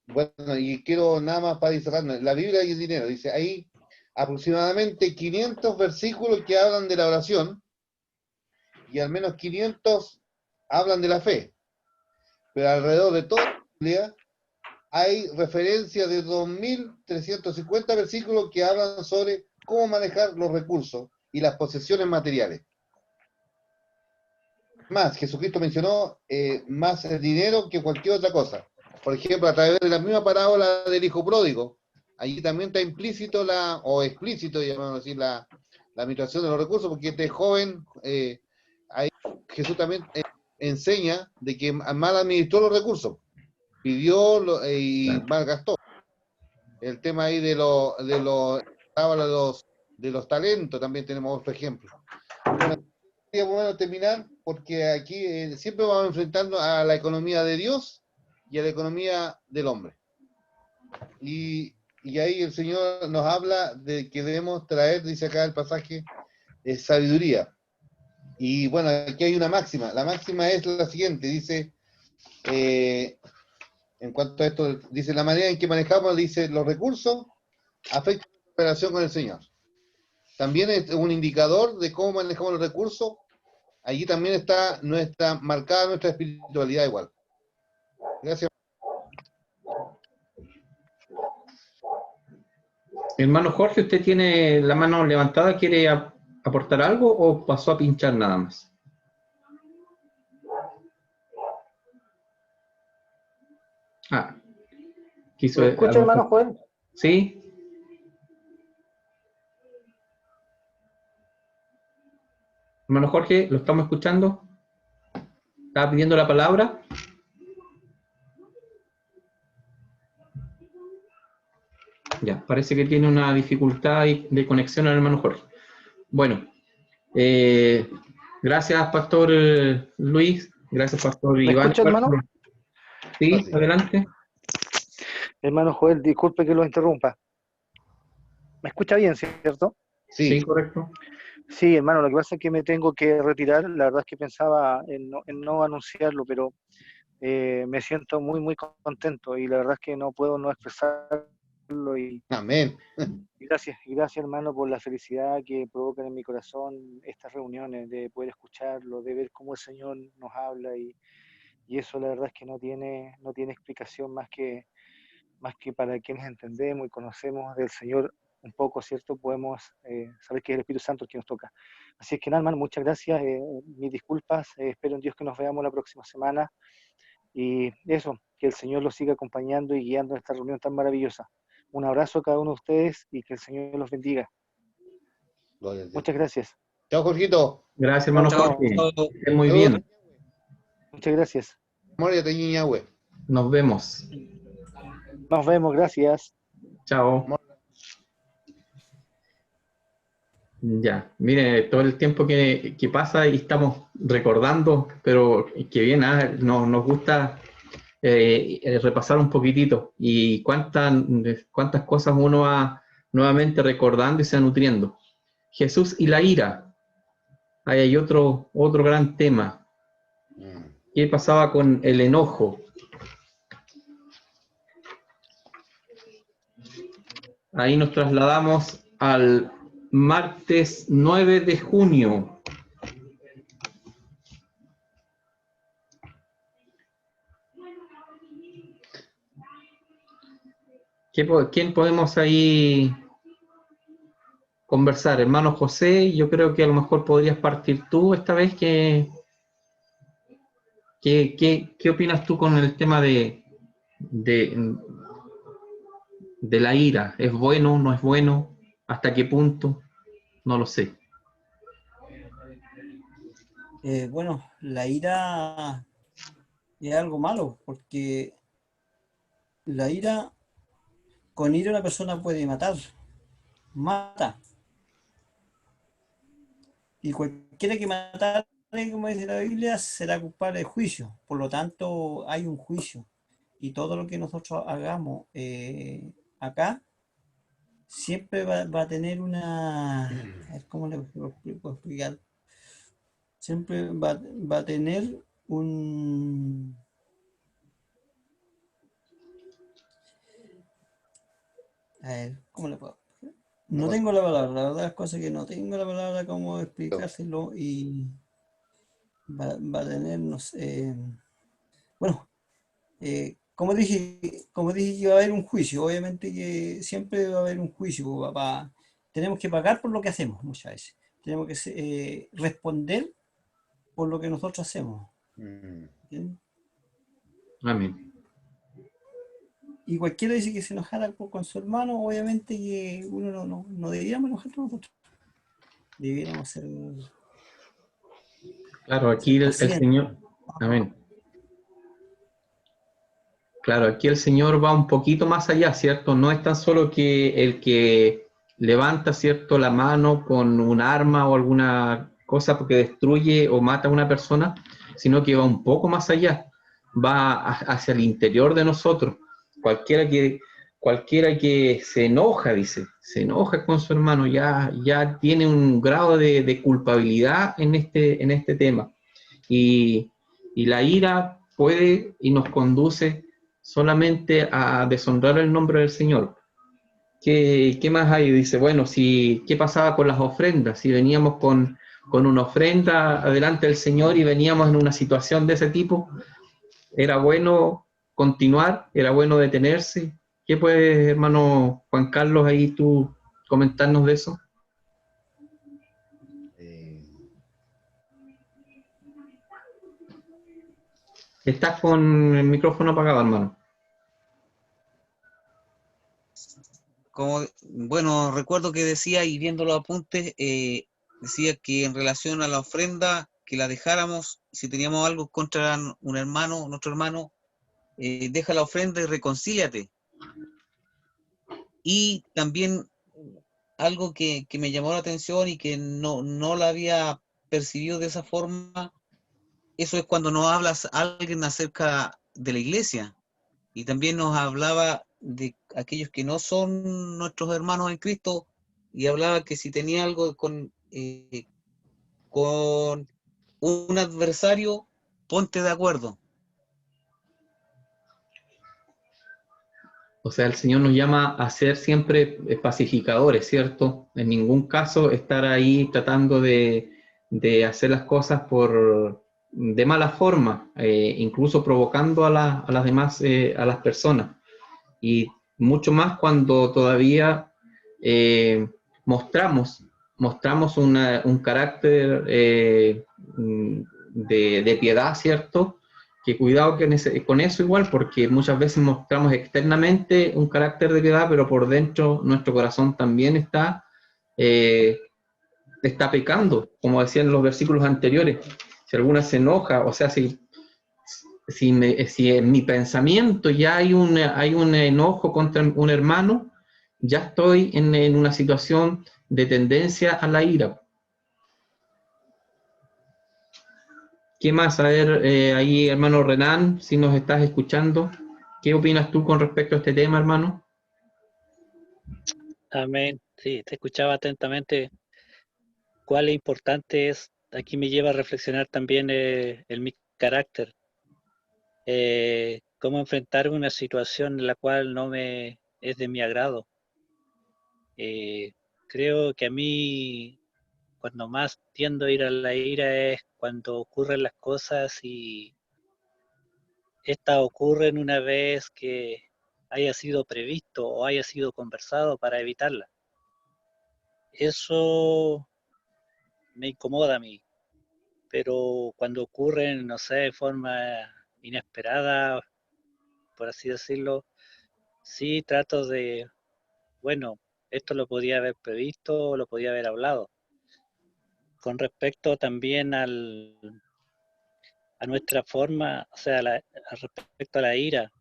Bueno, y quiero nada más para ir cerrando, la Biblia y el dinero, dice, hay aproximadamente 500 versículos que hablan de la oración, y al menos 500 hablan de la fe, pero alrededor de toda la Biblia hay referencia de 2.350 versículos que hablan sobre cómo manejar los recursos y las posesiones materiales. Más, Jesucristo mencionó más el dinero que cualquier otra cosa. Por ejemplo, a través de la misma parábola del hijo pródigo, allí también está implícito explícito, llamamos así, la administración de los recursos, porque este joven, ahí Jesús también enseña de que mal administró los recursos, pidió y malgastó. El tema ahí de los talentos, también tenemos otro ejemplo. Bueno, terminar, porque aquí siempre vamos enfrentando a la economía de Dios y a la economía del hombre. Y ahí el Señor nos habla de que debemos traer, dice acá el pasaje, sabiduría. Y bueno, aquí hay una máxima. La máxima es la siguiente, dice, en cuanto a esto, dice, la manera en que manejamos, dice, los recursos afectan la relación con el Señor. También es un indicador de cómo manejamos los recursos. Allí también está marcada nuestra espiritualidad igual. Gracias. Hermano Jorge, ¿usted tiene la mano levantada? ¿Quiere aportar algo o pasó a pinchar nada más? Quiso. ¿Me escucha, hermano Joel? Sí. Hermano Jorge, ¿lo estamos escuchando? ¿Estaba pidiendo la palabra? Ya, parece que tiene una dificultad de conexión al hermano Jorge. Bueno, gracias, Pastor Luis. Gracias, Pastor ¿Me Iván. escucha, hermano? Sí, adelante. Hermano Joel, disculpe que lo interrumpa. ¿Me escucha bien, cierto? Sí, correcto. Sí, hermano, lo que pasa es que me tengo que retirar. La verdad es que pensaba en no anunciarlo, pero me siento muy, muy contento y la verdad es que no puedo no expresarlo. Amén. Y gracias, hermano, por la felicidad que provocan en mi corazón estas reuniones, de poder escucharlo, de ver cómo el Señor nos habla y eso la verdad es que no tiene explicación más que para quienes entendemos y conocemos del Señor un poco, ¿cierto? Podemos saber que es el Espíritu Santo el que nos toca. Así es que nada, hermano, muchas gracias, mis disculpas, espero en Dios que nos veamos la próxima semana y eso, que el Señor los siga acompañando y guiando en esta reunión tan maravillosa. Un abrazo a cada uno de ustedes y que el Señor los bendiga. Muchas gracias. Chao, Jorgito. Gracias, hermano Chao, Jorge. chao. Que estén muy bien. Muchas gracias. Nos vemos. Nos vemos, gracias. Chao. Ya, mire, todo el tiempo que pasa y estamos recordando, pero que bien, nos gusta repasar un poquitito y cuántas cosas uno va nuevamente recordando y se va nutriendo. Jesús y la ira. Ahí hay otro gran tema. ¿Qué pasaba con el enojo? Ahí nos trasladamos al martes 9 de junio. ¿Quién podemos ahí conversar? Hermano José, yo creo que a lo mejor podrías partir tú esta vez. ¿Qué opinas tú con el tema de la ira? ¿Es bueno, no es bueno? ¿Hasta qué punto? No lo sé. Bueno, la ira es algo malo, porque con ira una persona puede mata. Y cualquiera que matare, como dice la Biblia, será culpable de juicio. Por lo tanto, hay un juicio. Y todo lo que nosotros hagamos acá, siempre va a tener una... A ver, ¿cómo le puedo explicar? Siempre va a tener un... A ver, ¿cómo le puedo? No tengo la palabra, la verdad es cosa que no tengo la palabra cómo explicárselo y va a tener, no sé, bueno, como dije que va a haber un juicio, obviamente que siempre va a haber un juicio, tenemos que pagar por lo que hacemos muchas veces, tenemos que responder por lo que nosotros hacemos. ¿Entiendes? Amén. Y cualquiera dice que se enojara con su hermano, obviamente que uno no deberíamos enojarnos nosotros. Debiéramos ser Claro, aquí el pacientes. Señor, amén. Claro, aquí el Señor va un poquito más allá, ¿cierto? No es tan solo que el que levanta, ¿cierto?, la mano con un arma o alguna cosa porque destruye o mata a una persona, sino que va un poco más allá, hacia el interior de nosotros. Cualquiera que se enoja, dice, se enoja con su hermano, ya tiene un grado de culpabilidad en este tema. Y la ira puede y nos conduce solamente a deshonrar el nombre del Señor. ¿Qué más hay? Dice, bueno, ¿qué pasaba con las ofrendas? Si veníamos con una ofrenda adelante del Señor y veníamos en una situación de ese tipo, ¿era bueno continuar? ¿Era bueno detenerse? ¿Qué puedes, hermano Juan Carlos, ahí tú comentarnos de eso? Estás con el micrófono apagado, hermano. Bueno, recuerdo que decía, y viendo los apuntes, decía que en relación a la ofrenda, que la dejáramos, si teníamos algo contra un hermano, nuestro hermano, deja la ofrenda y reconcíliate. Y también algo que me llamó la atención y que no la había percibido de esa forma, eso es cuando nos hablas a alguien acerca de la iglesia. Y también nos hablaba de aquellos que no son nuestros hermanos en Cristo, y hablaba que si tenía algo con un adversario, ponte de acuerdo. O sea, el Señor nos llama a ser siempre pacificadores, ¿cierto? En ningún caso estar ahí tratando de hacer las cosas de mala forma, incluso provocando a las demás, a las personas. Y mucho más cuando todavía mostramos un carácter de piedad, ¿cierto? Que cuidado con eso igual, porque muchas veces mostramos externamente un carácter de piedad, pero por dentro nuestro corazón también está pecando, como decían los versículos anteriores. Si alguna se enoja, o sea, si en mi pensamiento ya hay un enojo contra un hermano, ya estoy en una situación de tendencia a la ira. ¿Qué más? A ver, ahí, hermano Renan, si nos estás escuchando, ¿qué opinas tú con respecto a este tema, hermano? Amén. Sí, te escuchaba atentamente. Cuál es importante es, aquí me lleva a reflexionar también mi carácter. Cómo enfrentar una situación en la cual no me es de mi agrado. Creo que a mí, cuando más tiendo a ir a la ira es cuando ocurren las cosas y estas ocurren una vez que haya sido previsto o haya sido conversado para evitarla. Eso me incomoda a mí, pero cuando ocurren, no sé, de forma inesperada, por así decirlo, sí trato de, bueno, esto lo podía haber previsto o lo podía haber hablado. Con respecto también a nuestra forma, o sea, respecto a la ira,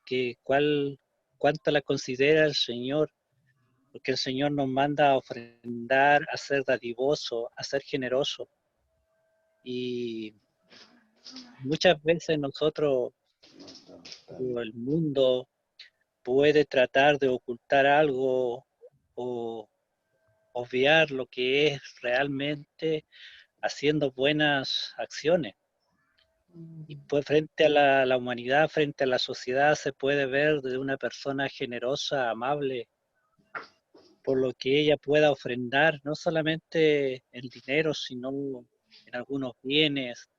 que cuánto la considera el Señor, porque el Señor nos manda a ofrendar, a ser dadivoso, a ser generoso. Y muchas veces nosotros, o el mundo, puede tratar de ocultar algo o obviar lo que es realmente haciendo buenas acciones. Y pues frente a la humanidad, frente a la sociedad, se puede ver de una persona generosa, amable, por lo que ella pueda ofrendar, no solamente en dinero, sino en algunos bienes,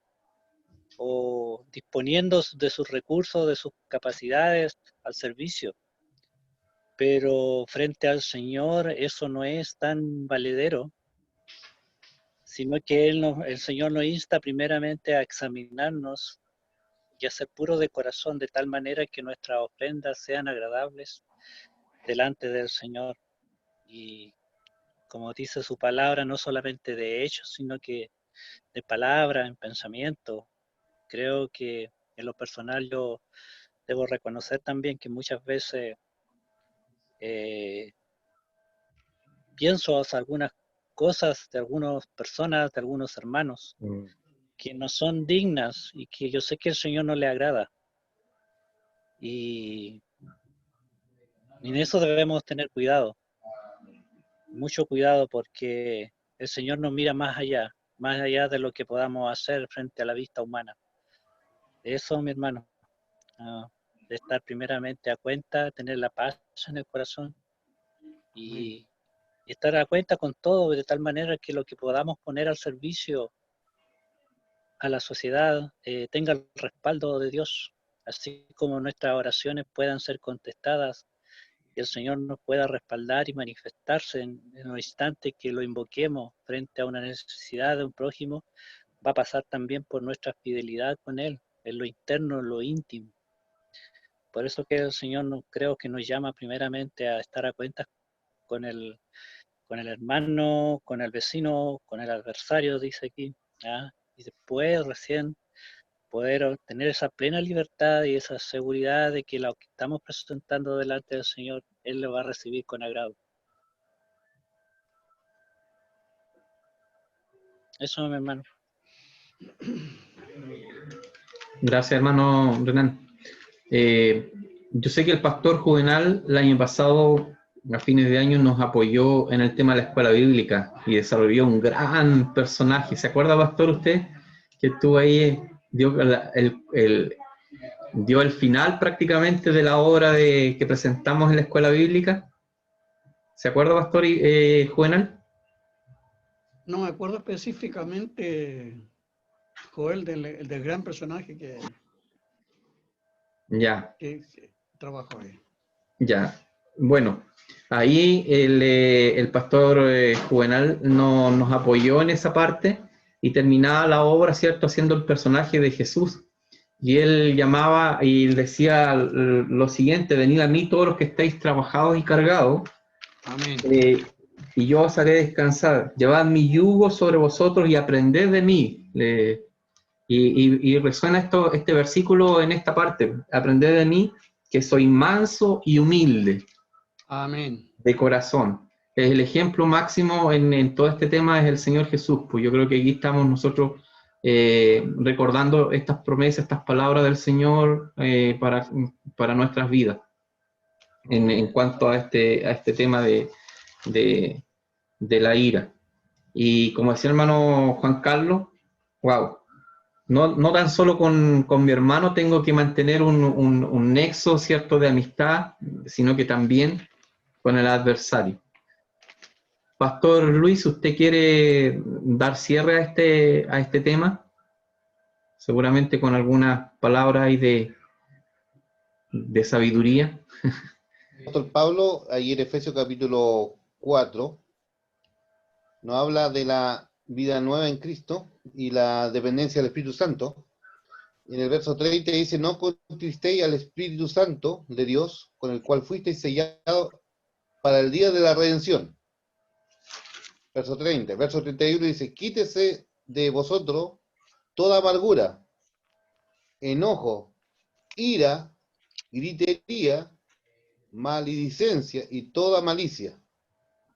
o disponiendo de sus recursos, de sus capacidades al servicio. Pero frente al Señor eso no es tan valedero, sino que el Señor nos insta primeramente a examinarnos y a ser puros de corazón, de tal manera que nuestras ofrendas sean agradables delante del Señor. Y como dice su palabra, no solamente de hechos, sino que de palabra, en pensamiento. Creo que en lo personal yo debo reconocer también que muchas veces pienso algunas cosas de algunas personas, de algunos hermanos, que no son dignas y que yo sé que el Señor no le agrada. Y en eso debemos tener cuidado, mucho cuidado, porque el Señor nos mira más allá de lo que podamos hacer frente a la vista humana. Eso, mi hermano, de estar primeramente a cuenta, tener la paz en el corazón y estar a cuenta con todo, de tal manera que lo que podamos poner al servicio a la sociedad tenga el respaldo de Dios, así como nuestras oraciones puedan ser contestadas y el Señor nos pueda respaldar y manifestarse en un instante que lo invoquemos frente a una necesidad de un prójimo, va a pasar también por nuestra fidelidad con Él, en lo interno, en lo íntimo. Por eso que el Señor creo que nos llama primeramente a estar a cuentas con el hermano, con el vecino, con el adversario, dice aquí, y después recién poder tener esa plena libertad y esa seguridad de que lo que estamos presentando delante del Señor, Él lo va a recibir con agrado. Eso, mi hermano. Gracias, hermano Renan. Yo sé que el pastor Juvenal el año pasado, a fines de año, nos apoyó en el tema de la escuela bíblica y desarrolló un gran personaje. ¿Se acuerda, pastor, usted que estuvo ahí, dio el final prácticamente de la obra que presentamos en la escuela bíblica? ¿Se acuerda, pastor Juvenal? No me acuerdo específicamente, Joel, del gran personaje que Ya. que trabajó ahí. Ya, bueno, ahí el pastor Juvenal nos apoyó en esa parte y terminaba la obra, ¿cierto?, haciendo el personaje de Jesús. Y él llamaba y decía lo siguiente: venid a mí todos los que estáis trabajados y cargados, Amén. y yo os haré descansar. Llevad mi yugo sobre vosotros y aprended de mí. Y resuena este versículo en esta parte: aprended de mí, que soy manso y humilde. Amén. de corazón. El ejemplo máximo en todo este tema es el Señor Jesús, pues yo creo que aquí estamos nosotros recordando estas promesas, estas palabras del Señor para nuestras vidas, en cuanto a este tema de la ira. Y como decía el hermano Juan Carlos, wow, no tan solo con mi hermano tengo que mantener un nexo, ¿cierto?, de amistad, sino que también con el adversario. Pastor Luis, ¿usted quiere dar cierre a este tema? Seguramente con algunas palabras ahí de sabiduría. El apóstol Pablo, ahí en Efesios capítulo 4, nos habla de la vida nueva en Cristo y la dependencia del Espíritu Santo. En el verso 30 dice, no contristéis al Espíritu Santo de Dios, con el cual fuisteis sellados para el día de la redención. Verso 30. Verso 31 dice, quítese de vosotros toda amargura, enojo, ira, gritería, maledicencia y toda malicia.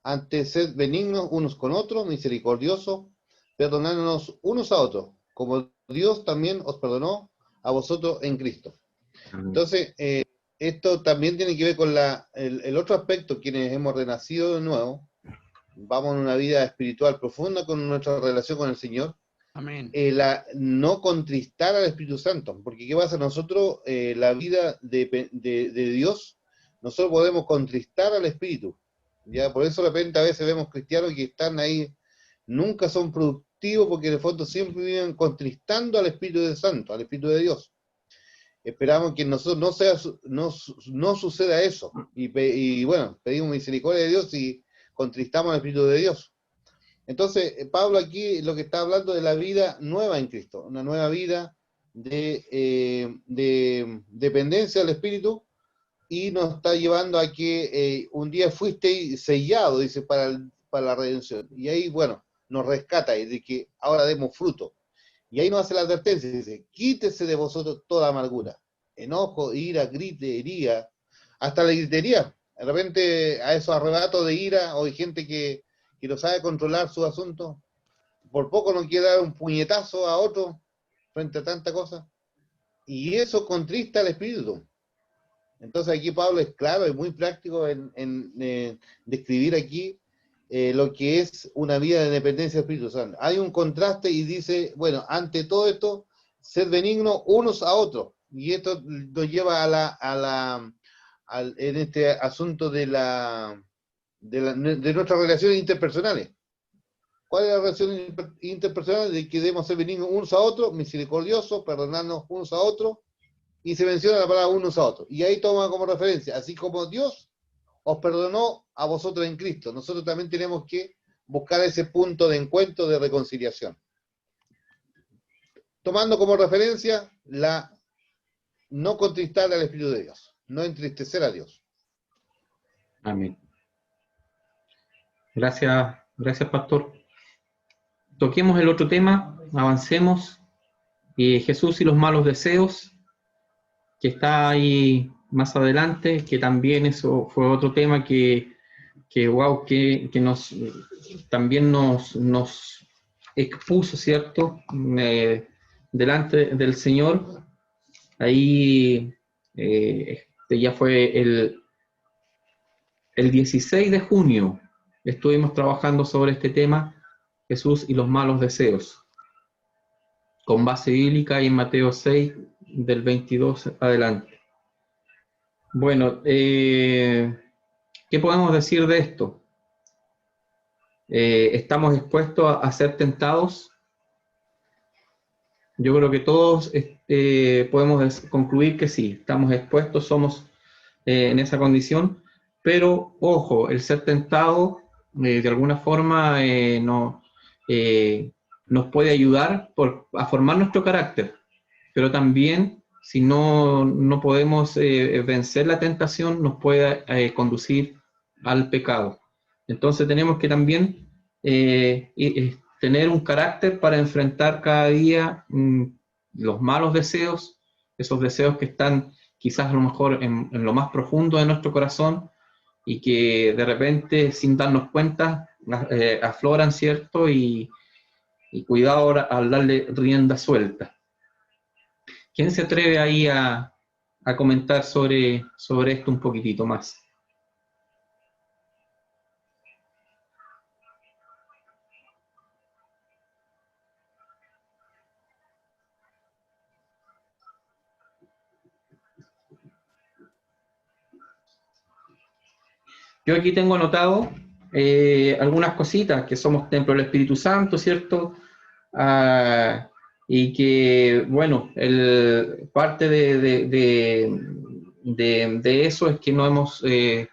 Antes sed benignos unos con otros, misericordiosos, perdonándonos unos a otros, como Dios también os perdonó a vosotros en Cristo. Entonces, esto también tiene que ver con el otro aspecto, quienes hemos renacido de nuevo, vamos en una vida espiritual profunda con nuestra relación con el Señor. Amén. No contristar al Espíritu Santo, porque ¿qué pasa? Nosotros, la vida de Dios, nosotros podemos contristar al Espíritu, ¿ya? Por eso de repente a veces vemos cristianos que están ahí, nunca son productivos, porque en el fondo siempre viven contristando al Espíritu Santo, al Espíritu de Dios. Esperamos que nosotros no suceda eso, y bueno, pedimos misericordia de Dios y contristamos al Espíritu de Dios. Entonces, Pablo aquí lo que está hablando de la vida nueva en Cristo, una nueva vida de dependencia del Espíritu, y nos está llevando a que un día fuiste sellado, dice, para la redención. Y ahí, bueno, nos rescata de que ahora demos fruto. Y ahí nos hace la advertencia, dice, quítese de vosotros toda amargura, enojo, ira, gritería, hasta la gritería. De repente a esos arrebatos de ira, o hay gente que no sabe controlar su asunto, por poco no quiere dar un puñetazo a otro frente a tanta cosa, y eso contrista al Espíritu. Entonces aquí Pablo es claro y muy práctico en describir aquí lo que es una vida de dependencia del Espíritu Santo. Hay un contraste y dice, bueno, ante todo esto, sed benignos unos a otros, y esto nos lleva en este asunto de nuestras relaciones interpersonales. ¿Cuál es la relación interpersonal? De que debemos ser benignos unos a otros, misericordiosos, perdonarnos unos a otros, y se menciona la palabra unos a otros. Y ahí toma como referencia, así como Dios os perdonó a vosotros en Cristo, nosotros también tenemos que buscar ese punto de encuentro, de reconciliación. Tomando como referencia no contristar al Espíritu de Dios, no entristecer a Dios. Amén. Gracias, pastor. Toquemos el otro tema, avancemos. Jesús y los malos deseos, que está ahí más adelante, que también eso fue otro tema que también nos expuso, ¿cierto? Delante del Señor. Ahí ya fue el 16 de junio, estuvimos trabajando sobre este tema, Jesús y los malos deseos, con base bíblica y en Mateo 6, del 22 adelante. Bueno, ¿qué podemos decir de esto? ¿Estamos expuestos a ser tentados? Yo creo que todos podemos concluir que sí, estamos expuestos, somos en esa condición, pero ojo, el ser tentado de alguna forma nos puede ayudar a formar nuestro carácter, pero también si no podemos vencer la tentación, nos puede conducir al pecado. Entonces tenemos que también tener un carácter para enfrentar cada día los malos deseos, esos deseos que están quizás a lo mejor en lo más profundo de nuestro corazón, y que de repente, sin darnos cuenta, afloran, ¿cierto? Y cuidado ahora al darle rienda suelta. ¿Quién se atreve ahí a comentar sobre esto un poquitito más? Yo aquí tengo anotado algunas cositas, que somos templo del Espíritu Santo, ¿cierto? Y que, bueno, parte de eso es que no hemos, el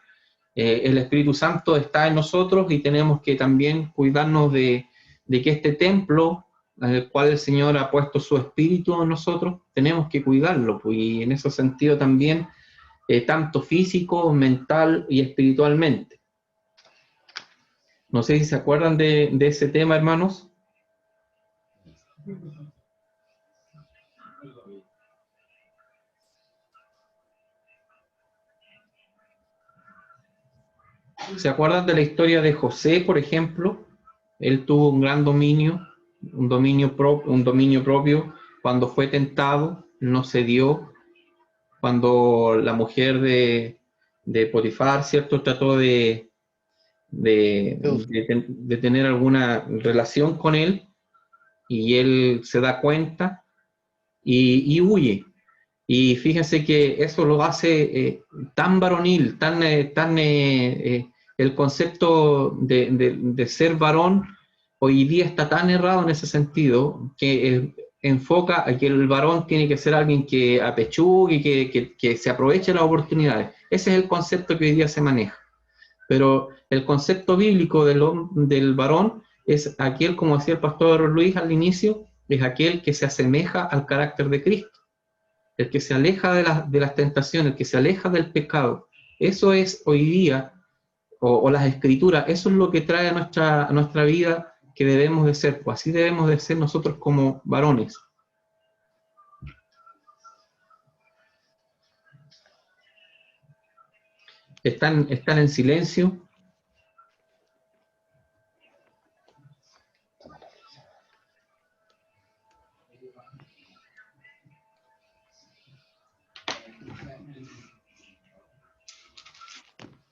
Espíritu Santo está en nosotros y tenemos que también cuidarnos de que este templo, en el cual el Señor ha puesto su Espíritu en nosotros, tenemos que cuidarlo, pues, y en ese sentido también, tanto físico, mental y espiritualmente. No sé si se acuerdan de ese tema, hermanos. ¿Se acuerdan de la historia de José, por ejemplo? Él tuvo un gran dominio, un dominio propio. Cuando fue tentado, no cedió. Cuando la mujer de Potifar, ¿cierto?, trató de tener alguna relación con él, y él se da cuenta y huye. Y fíjense que eso lo hace tan varonil, el concepto de ser varón hoy día está tan errado en ese sentido, que enfoca a que el varón tiene que ser alguien que apechugue y que se aproveche las oportunidades. Ese es el concepto que hoy día se maneja. Pero el concepto bíblico del varón es aquel, como decía el pastor Luis al inicio, es aquel que se asemeja al carácter de Cristo, el que se aleja de las tentaciones, el que se aleja del pecado. Eso es hoy día, o las escrituras, eso es lo que trae a nuestra vida, que debemos de ser, pues así debemos de ser nosotros como varones. ¿Están en silencio?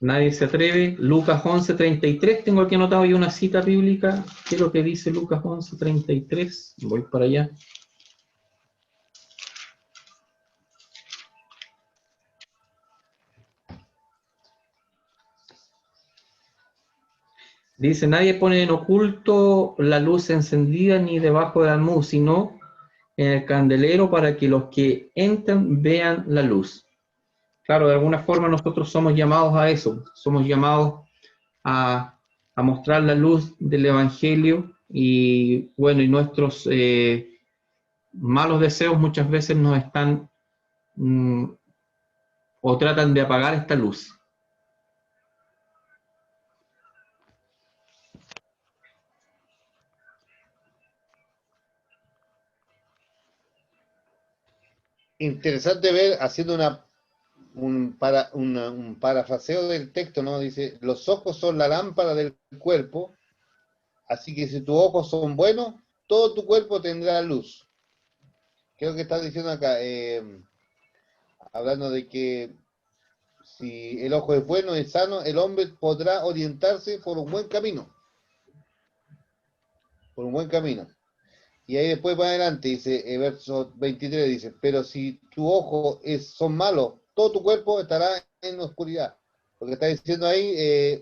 Nadie se atreve. Lucas 11:33, tengo aquí anotado yo una cita bíblica. ¿Qué es lo que dice Lucas 11:33? Voy para allá. Dice, nadie pone en oculto la luz encendida ni debajo del almud, sino en el candelero, para que los que entran vean la luz. Claro, de alguna forma nosotros somos llamados a eso, somos llamados a mostrar la luz del Evangelio, y bueno, y nuestros malos deseos muchas veces nos están o tratan de apagar esta luz. Interesante ver, haciendo un parafraseo del texto, ¿no? Dice, los ojos son la lámpara del cuerpo, así que si tus ojos son buenos, todo tu cuerpo tendrá luz. Creo que está diciendo acá, hablando de que si el ojo es bueno, es sano, el hombre podrá orientarse por un buen camino. Por un buen camino. Y ahí después va adelante, dice, verso 23, dice, pero si tu ojo son malos, todo tu cuerpo estará en oscuridad. Lo que está diciendo ahí,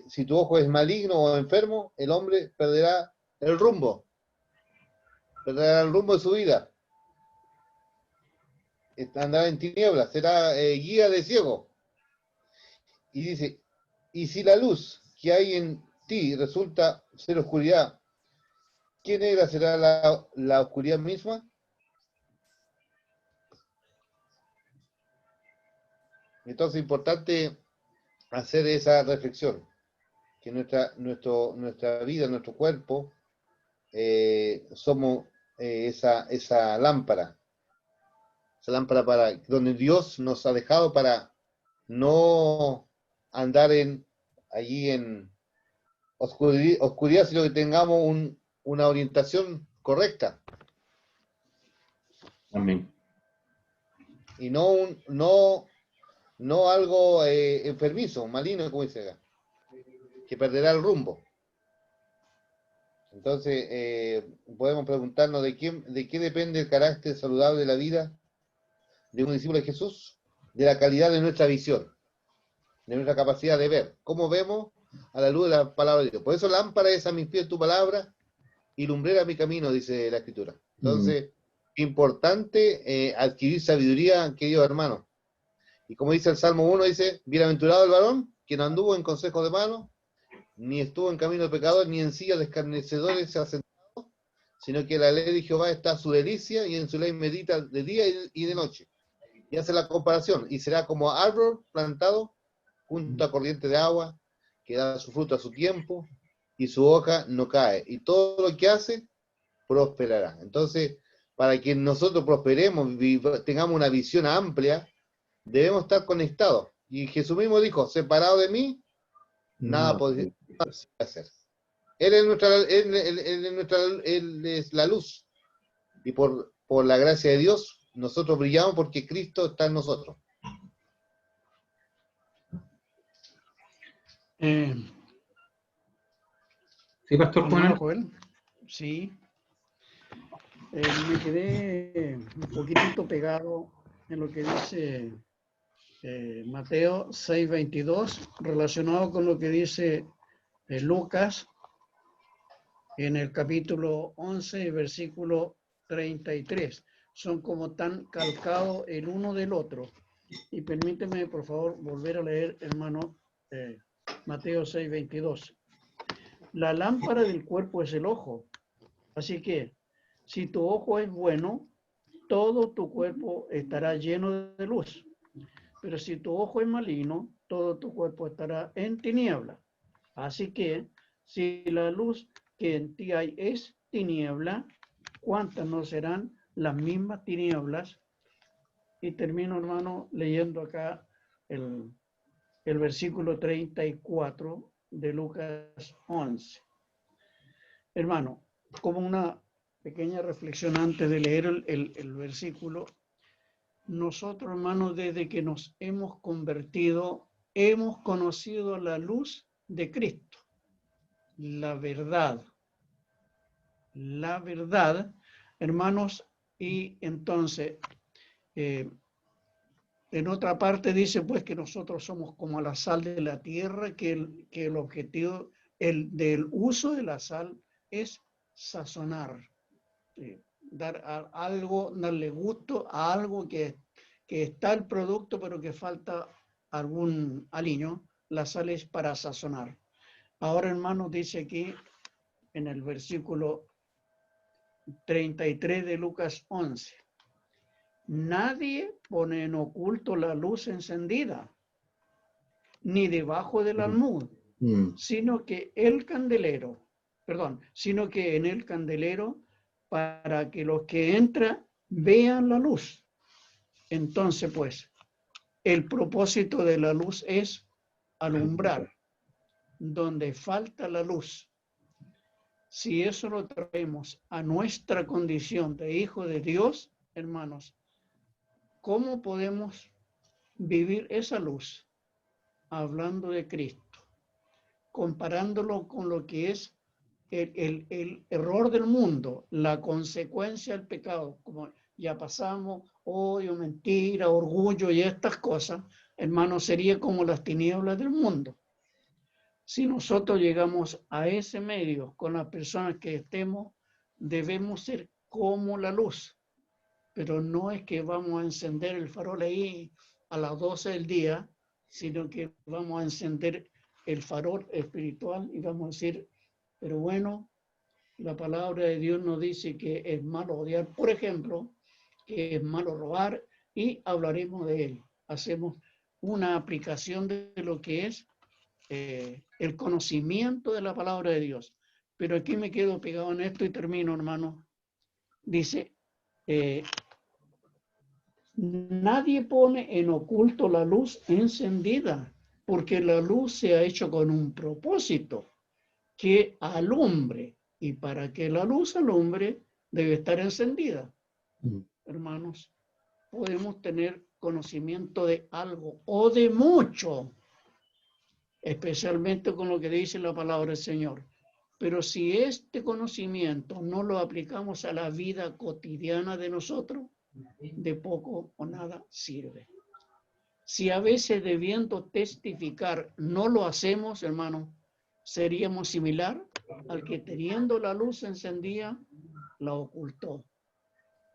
si tu ojo es maligno o enfermo, el hombre perderá el rumbo de su vida. Andará en tinieblas, será guía de ciego. Y dice, y si la luz que hay en ti resulta ser oscuridad, ¿qué negra será la oscuridad misma? Entonces es importante hacer esa reflexión, que nuestra vida, nuestro cuerpo, somos esa lámpara para donde Dios nos ha dejado para no andar allí en oscuridad, sino que tengamos una orientación correcta. Amén. Y no algo enfermizo, maligno, como dice acá, que perderá el rumbo. Entonces, podemos preguntarnos de qué depende el carácter saludable de la vida de un discípulo de Jesús, de la calidad de nuestra visión, de nuestra capacidad de ver, cómo vemos a la luz de la palabra de Dios. Por eso lámpara es a mis pies tu palabra y lumbrera mi camino, dice la Escritura. Entonces, importante adquirir sabiduría, queridos hermanos. Y como dice el Salmo 1, dice, bienaventurado el varón que no anduvo en consejo de malos, ni estuvo en camino de pecadores, ni en silla de escarnecedores se ha sentado, sino que la ley de Jehová está a su delicia, y en su ley medita de día y de noche. Y hace la comparación, y será como árbol plantado junto a corriente de agua, que da su fruto a su tiempo, y su hoja no cae, y todo lo que hace prosperará. Entonces, para que nosotros prosperemos, tengamos una visión amplia, debemos estar conectados. Y Jesús mismo dijo, separado de mí, nada podría hacer. Él es la luz. Y por la gracia de Dios, nosotros brillamos porque Cristo está en nosotros. Sí, Pastor Hermano Juan. Joel, sí. Me quedé un poquitito pegado en lo que dice Mateo 6:22, relacionado con lo que dice Lucas en el capítulo 11, versículo 33. Son como tan calcados el uno del otro. Y permíteme, por favor, volver a leer, hermano, Mateo 6:22. La lámpara del cuerpo es el ojo. Así que, si tu ojo es bueno, todo tu cuerpo estará lleno de luz. Pero si tu ojo es maligno, todo tu cuerpo estará en tiniebla. Así que, si la luz que en ti hay es tiniebla, ¿cuántas no serán las mismas tinieblas? Y termino, hermano, leyendo acá el versículo 34 de Lucas 11. Hermano, como una pequeña reflexión antes de leer el versículo, nosotros, hermanos, desde que nos hemos convertido, hemos conocido la luz de Cristo, la verdad, hermanos, y entonces, en otra parte dice pues que nosotros somos como la sal de la tierra, que el objetivo del uso de la sal es sazonar, darle gusto a algo que está el producto, pero que falta algún aliño. La sal es para sazonar. Ahora, hermanos, dice aquí en el versículo 33 de Lucas 11, nadie pone en oculto la luz encendida, ni debajo del almud, sino que en el candelero, para que los que entran vean la luz. Entonces, pues, el propósito de la luz es alumbrar donde falta la luz. Si eso lo traemos a nuestra condición de hijo de Dios, hermanos, ¿cómo podemos vivir esa luz? Hablando de Cristo, comparándolo con lo que es el error del mundo, la consecuencia del pecado, como ya pasamos, odio, mentira, orgullo y estas cosas, hermanos, sería como las tinieblas del mundo. Si nosotros llegamos a ese medio con las personas que estemos, debemos ser como la luz, pero no es que vamos a encender el farol ahí a las 12 del día, sino que vamos a encender el farol espiritual y vamos a decir, pero bueno, la palabra de Dios nos dice que es malo odiar, por ejemplo, que es malo robar, y hablaremos de él. Hacemos una aplicación de lo que es el conocimiento de la palabra de Dios. Pero aquí me quedo pegado en esto y termino, hermano. Dice, nadie pone en oculto la luz encendida. porque la luz se ha hecho con un propósito, que alumbre, y para que la luz alumbre debe estar encendida. Hermanos, podemos tener conocimiento de algo o de mucho, especialmente con lo que dice la palabra del Señor. Pero si este conocimiento no lo aplicamos a la vida cotidiana de nosotros, de poco o nada sirve. Si a veces debiendo testificar no lo hacemos, hermano, seríamos similar al que teniendo la luz encendida, la ocultó.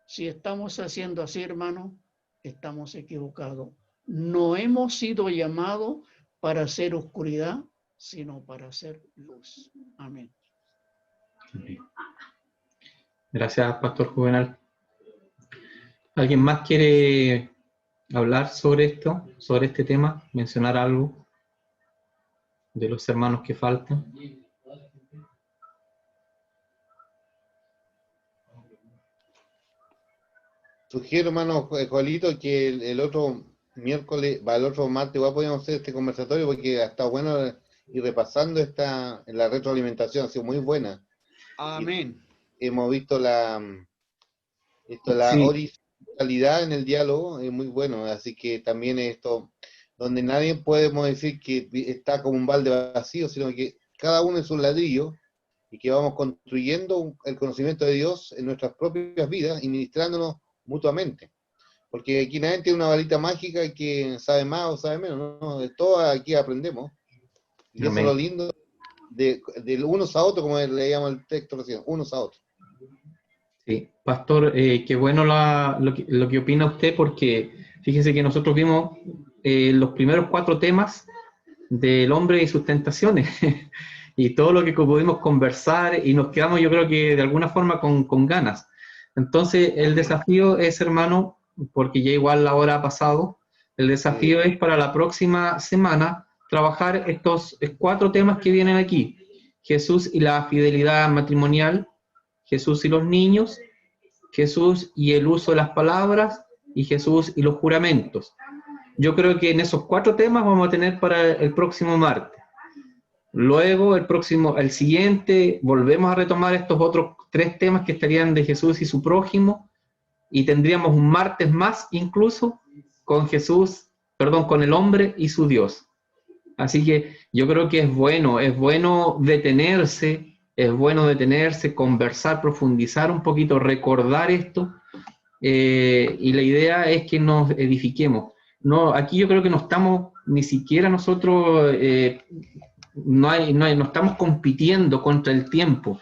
Si estamos haciendo así, hermano, estamos equivocados. No hemos sido llamados para hacer oscuridad, sino para hacer luz. Amén. Gracias, Pastor Juvenal. ¿Alguien más quiere hablar sobre esto, sobre este tema? ¿Mencionar algo de los hermanos que faltan? Sugiero, hermano Juanito, que el otro miércoles, el otro martes, igual podríamos hacer este conversatorio porque ha estado bueno y repasando en la retroalimentación, ha sido muy buena. Amén. Y hemos visto la Sí. horizontalidad en el diálogo, es muy bueno, así que también esto, donde nadie podemos decir que está como un balde vacío, sino que cada uno es un ladrillo y que vamos construyendo el conocimiento de Dios en nuestras propias vidas y ministrándonos mutuamente. Porque aquí nadie tiene una varita mágica que sabe más o sabe menos, ¿no? De todo aquí aprendemos. Y eso es lo lindo de unos a otros, como le llama el texto recién, unos a otros. Sí, Pastor, qué bueno lo que opina usted, porque fíjese que nosotros vimos los primeros 4 temas del hombre y sus tentaciones, y todo lo que pudimos conversar, y nos quedamos, yo creo que de alguna forma con ganas. Entonces, el desafío es, hermano, porque ya igual la hora ha pasado, el desafío es para la próxima semana trabajar estos 4 temas que vienen aquí: Jesús y la fidelidad matrimonial, Jesús y los niños, Jesús y el uso de las palabras, y Jesús y los juramentos. Yo creo que en esos 4 temas vamos a tener para el próximo martes. Luego, el siguiente, volvemos a retomar estos otros 3 temas que estarían de Jesús y su prójimo, y tendríamos un martes más incluso con con el hombre y su Dios. Así que yo creo que es bueno detenerse, conversar, profundizar un poquito, recordar esto, y la idea es que nos edifiquemos. No, aquí yo creo que no estamos ni siquiera nosotros, no estamos compitiendo contra el tiempo,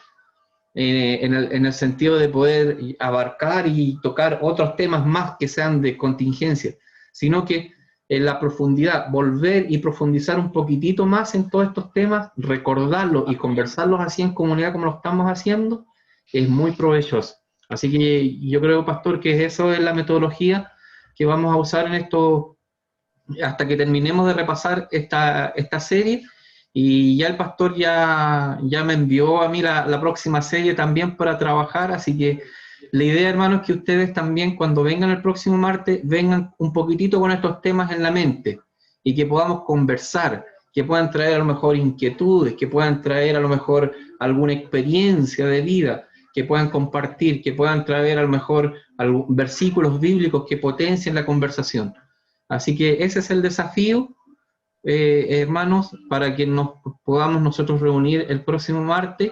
en el sentido de poder abarcar y tocar otros temas más que sean de contingencia, sino que en la profundidad, volver y profundizar un poquitito más en todos estos temas, recordarlos y conversarlos así en comunidad como lo estamos haciendo, es muy provechoso. Así que yo creo, Pastor, que eso es la metodología que vamos a usar en esto hasta que terminemos de repasar esta serie, y ya el Pastor ya me envió a mí la próxima serie también para trabajar, así que la idea, hermanos, es que ustedes también cuando vengan el próximo martes, vengan un poquitito con estos temas en la mente, y que podamos conversar, que puedan traer a lo mejor inquietudes, que puedan traer a lo mejor alguna experiencia de vida, que puedan compartir, que puedan traer a lo mejor versículos bíblicos que potencien la conversación. Así que ese es el desafío, hermanos, para que nos podamos nosotros reunir el próximo martes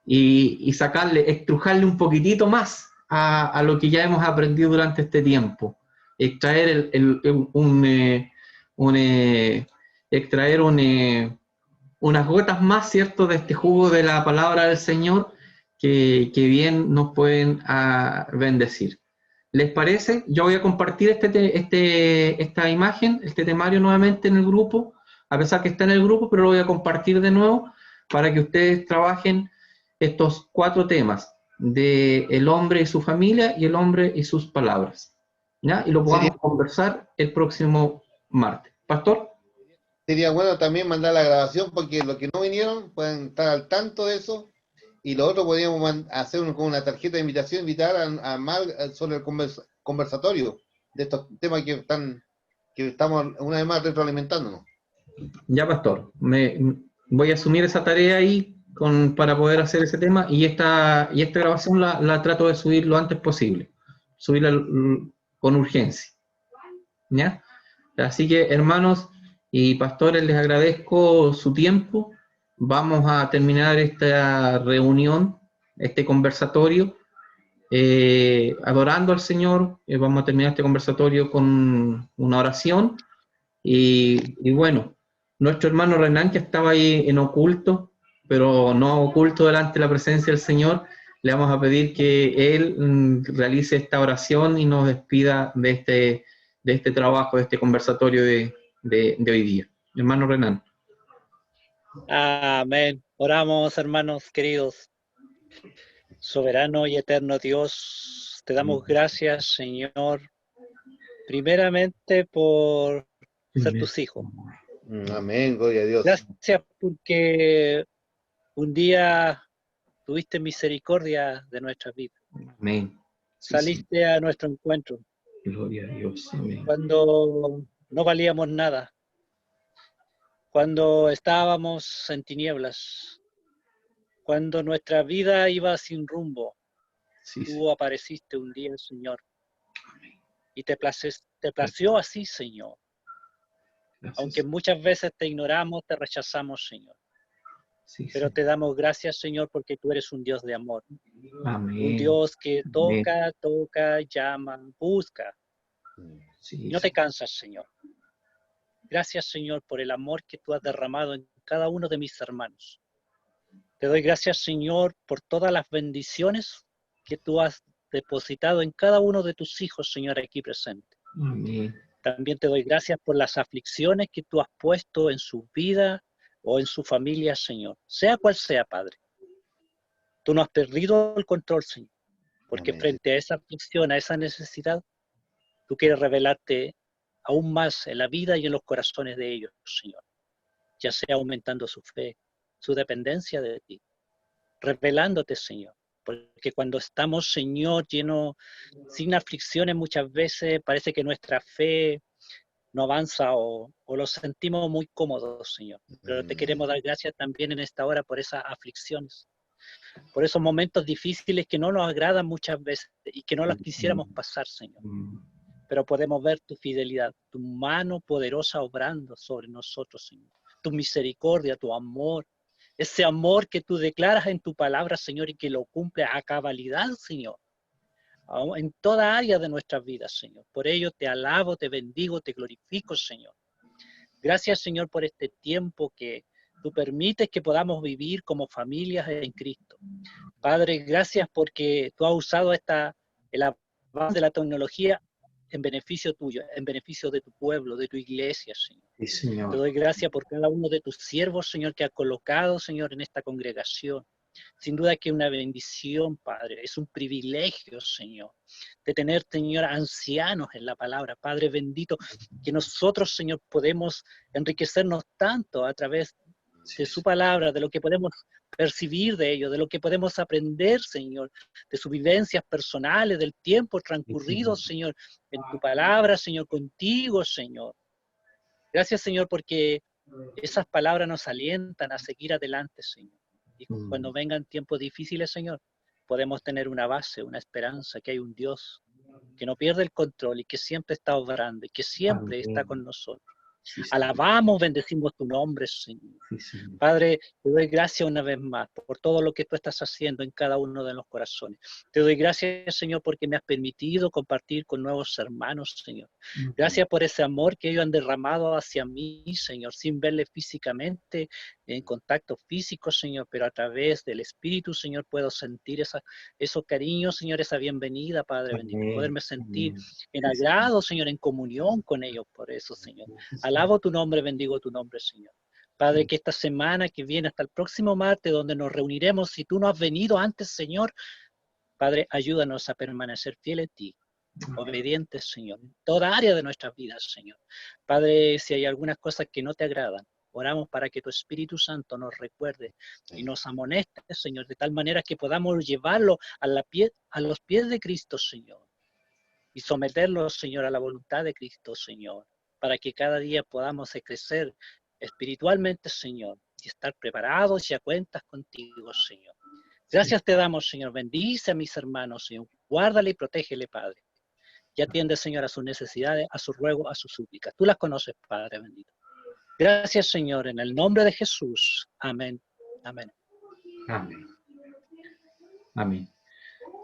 y estrujarle un poquitito más a lo que ya hemos aprendido durante este tiempo. Extraer unas gotas más, ¿cierto?, de este jugo de la palabra del Señor que bien nos pueden bendecir. ¿Les parece? Yo voy a compartir esta imagen, este temario nuevamente en el grupo, a pesar que está en el grupo, pero lo voy a compartir de nuevo para que ustedes trabajen estos 4 temas, de el hombre y su familia y el hombre y sus palabras, ¿ya? Y lo podamos conversar el próximo martes. ¿Pastor? Sería bueno también mandar la grabación porque los que no vinieron pueden estar al tanto de eso, y lo otro podríamos hacer con una tarjeta de invitación, invitar a Mal sobre el conversatorio de estos temas que estamos una vez más retroalimentándonos. Ya, pastor, voy a asumir esa tarea ahí para poder hacer ese tema y esta grabación la trato de subir lo antes posible, subirla con urgencia, ¿ya? Así que, hermanos y pastores, les agradezco su tiempo. Vamos a terminar esta reunión, este conversatorio, adorando al Señor. Vamos a terminar este conversatorio con una oración. Y bueno, nuestro hermano Renan, que estaba ahí en oculto, pero no oculto delante de la presencia del Señor, le vamos a pedir que él realice esta oración y nos despida de este trabajo, de este conversatorio de hoy día. Hermano Renan. Amén. Oramos, hermanos queridos. Soberano y eterno Dios, te damos gracias, Señor, primeramente por ser tus hijos. Amén, gloria a Dios. Gracias porque un día tuviste misericordia de nuestras vidas. Amén. Sí, Saliste sí. a nuestro encuentro Gloria a Dios. Amén. cuando no valíamos nada, cuando estábamos en tinieblas, cuando nuestra vida iba sin rumbo. Sí, sí. Tú apareciste un día, Señor, y te plació así, Señor. Gracias. Aunque muchas veces te ignoramos, te rechazamos, Señor. Sí, Pero sí. te damos gracias, Señor, porque tú eres un Dios de amor. Amén. Un Dios que Amén. toca, llama, busca. Sí, Y no te sí. cansas, Señor. Gracias, Señor, por el amor que tú has derramado en cada uno de mis hermanos. Te doy gracias, Señor, por todas las bendiciones que tú has depositado en cada uno de tus hijos, Señor, aquí presente. Amén. También te doy gracias por las aflicciones que tú has puesto en su vida o en su familia, Señor. Sea cual sea, Padre. Tú no has perdido el control, Señor. Porque Amén. frente a esa aflicción, a esa necesidad, tú quieres revelarte aún más en la vida y en los corazones de ellos, Señor. Ya sea aumentando su fe, su dependencia de ti, revelándote, Señor. Porque cuando estamos, Señor, llenos, sin aflicciones, muchas veces parece que nuestra fe no avanza o lo sentimos muy cómodos, Señor. Pero te queremos dar gracias también en esta hora por esas aflicciones, por esos momentos difíciles que no nos agradan muchas veces y que no las quisiéramos pasar, Señor. Pero podemos ver tu fidelidad, tu mano poderosa obrando sobre nosotros, Señor. Tu misericordia, tu amor, ese amor que tú declaras en tu palabra, Señor, y que lo cumple a cabalidad, Señor, en toda área de nuestras vidas, Señor. Por ello te alabo, te bendigo, te glorifico, Señor. Gracias, Señor, por este tiempo que tú permites que podamos vivir como familias en Cristo. Padre, gracias porque tú has usado el avance de la tecnología en beneficio tuyo, en beneficio de tu pueblo, de tu iglesia, Señor. Sí, Señor. Te doy gracias por cada uno de tus siervos, Señor, que ha colocado, Señor, en esta congregación. Sin duda que es una bendición, Padre, es un privilegio, Señor, de tener, Señor, ancianos en la palabra. Padre bendito, que nosotros, Señor, podemos enriquecernos tanto a través de su palabra, de lo que podemos percibir de ellos, de lo que podemos aprender, Señor, de sus vivencias personales, del tiempo transcurrido, Señor, en tu palabra, Señor, contigo, Señor. Gracias, Señor, porque esas palabras nos alientan a seguir adelante, Señor. Y cuando vengan tiempos difíciles, Señor, podemos tener una base, una esperanza, que hay un Dios que no pierde el control y que siempre está obrando y que siempre está con nosotros. Sí, Señor. Alabamos, bendecimos tu nombre, Señor. Sí, Señor. Padre, te doy gracias una vez más por todo lo que tú estás haciendo en cada uno de los corazones. Te doy gracias, Señor, porque me has permitido compartir con nuevos hermanos, Señor. Gracias por ese amor que ellos han derramado hacia mí, Señor, sin verle físicamente, en contacto físico, Señor, pero a través del Espíritu, Señor, puedo sentir esos cariños, Señor, esa bienvenida, Padre bendito, poderme sentir en agrado, Señor, en comunión con ellos, por eso, Señor. Alabo tu nombre, bendigo tu nombre, Señor. Padre, que esta semana que viene hasta el próximo martes, donde nos reuniremos, si tú no has venido antes, Señor, Padre, ayúdanos a permanecer fieles a ti, obedientes, Señor, en toda área de nuestras vidas, Señor. Padre, si hay algunas cosas que no te agradan, oramos para que tu Espíritu Santo nos recuerde y nos amoneste, Señor, de tal manera que podamos llevarlo a los pies de Cristo, Señor, y someterlo, Señor, a la voluntad de Cristo, Señor, para que cada día podamos crecer espiritualmente, Señor, y estar preparados y a cuentas contigo, Señor. Gracias te damos, Señor. Bendice a mis hermanos, Señor. Guárdale y protégele, Padre. Y atiende, Señor, a sus necesidades, a sus ruegos, a sus súplicas. Tú las conoces, Padre bendito. Gracias, Señor, en el nombre de Jesús. Amén. Amén. Amén. Amén.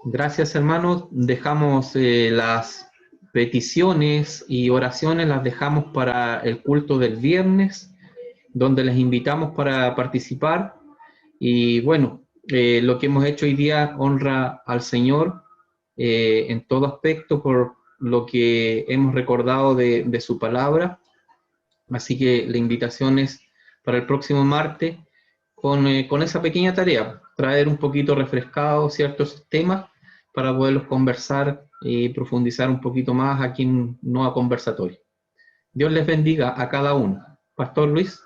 Gracias, hermanos. Dejamos las peticiones y oraciones, las dejamos para el culto del viernes, donde les invitamos para participar. Y bueno, lo que hemos hecho hoy día honra al Señor en todo aspecto por lo que hemos recordado de su palabra. Así que la invitación es para el próximo martes con esa pequeña tarea, traer un poquito refrescados ciertos temas para poderlos conversar y profundizar un poquito más aquí en Nueva Conversatorio. Dios les bendiga a cada uno. Pastor Luis.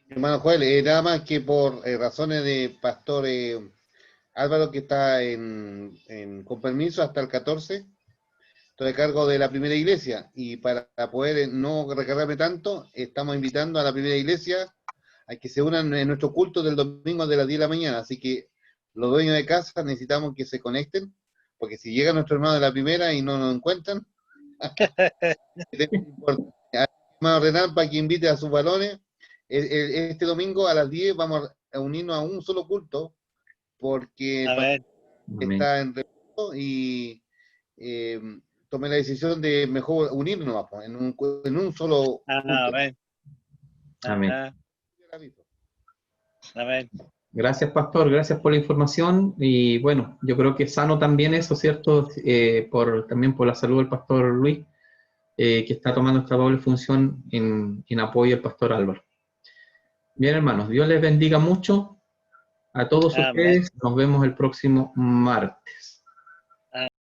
Hermano Joel, nada más que por razones de Pastor Álvaro, que está con permiso hasta el 14, estoy a cargo de la primera iglesia, y para poder no recargarme tanto, estamos invitando a la primera iglesia a que se unan en nuestro culto del domingo de las 10 de la mañana, así que los dueños de casa necesitamos que se conecten, porque si llega nuestro hermano de la primera y no nos encuentran, hermano Renan, para que invite a sus varones, este domingo a las 10 vamos a unirnos a un solo culto, porque está en reposo y tomé la decisión de mejor unirnos en un solo culto. Amén. Amén. Amén. Gracias, Pastor, gracias por la información. Y bueno, yo creo que es sano también eso, ¿cierto? También por la salud del Pastor Luis, que está tomando esta doble función en apoyo al Pastor Álvaro. Bien, hermanos, Dios les bendiga mucho a todos ustedes. Nos vemos el próximo martes.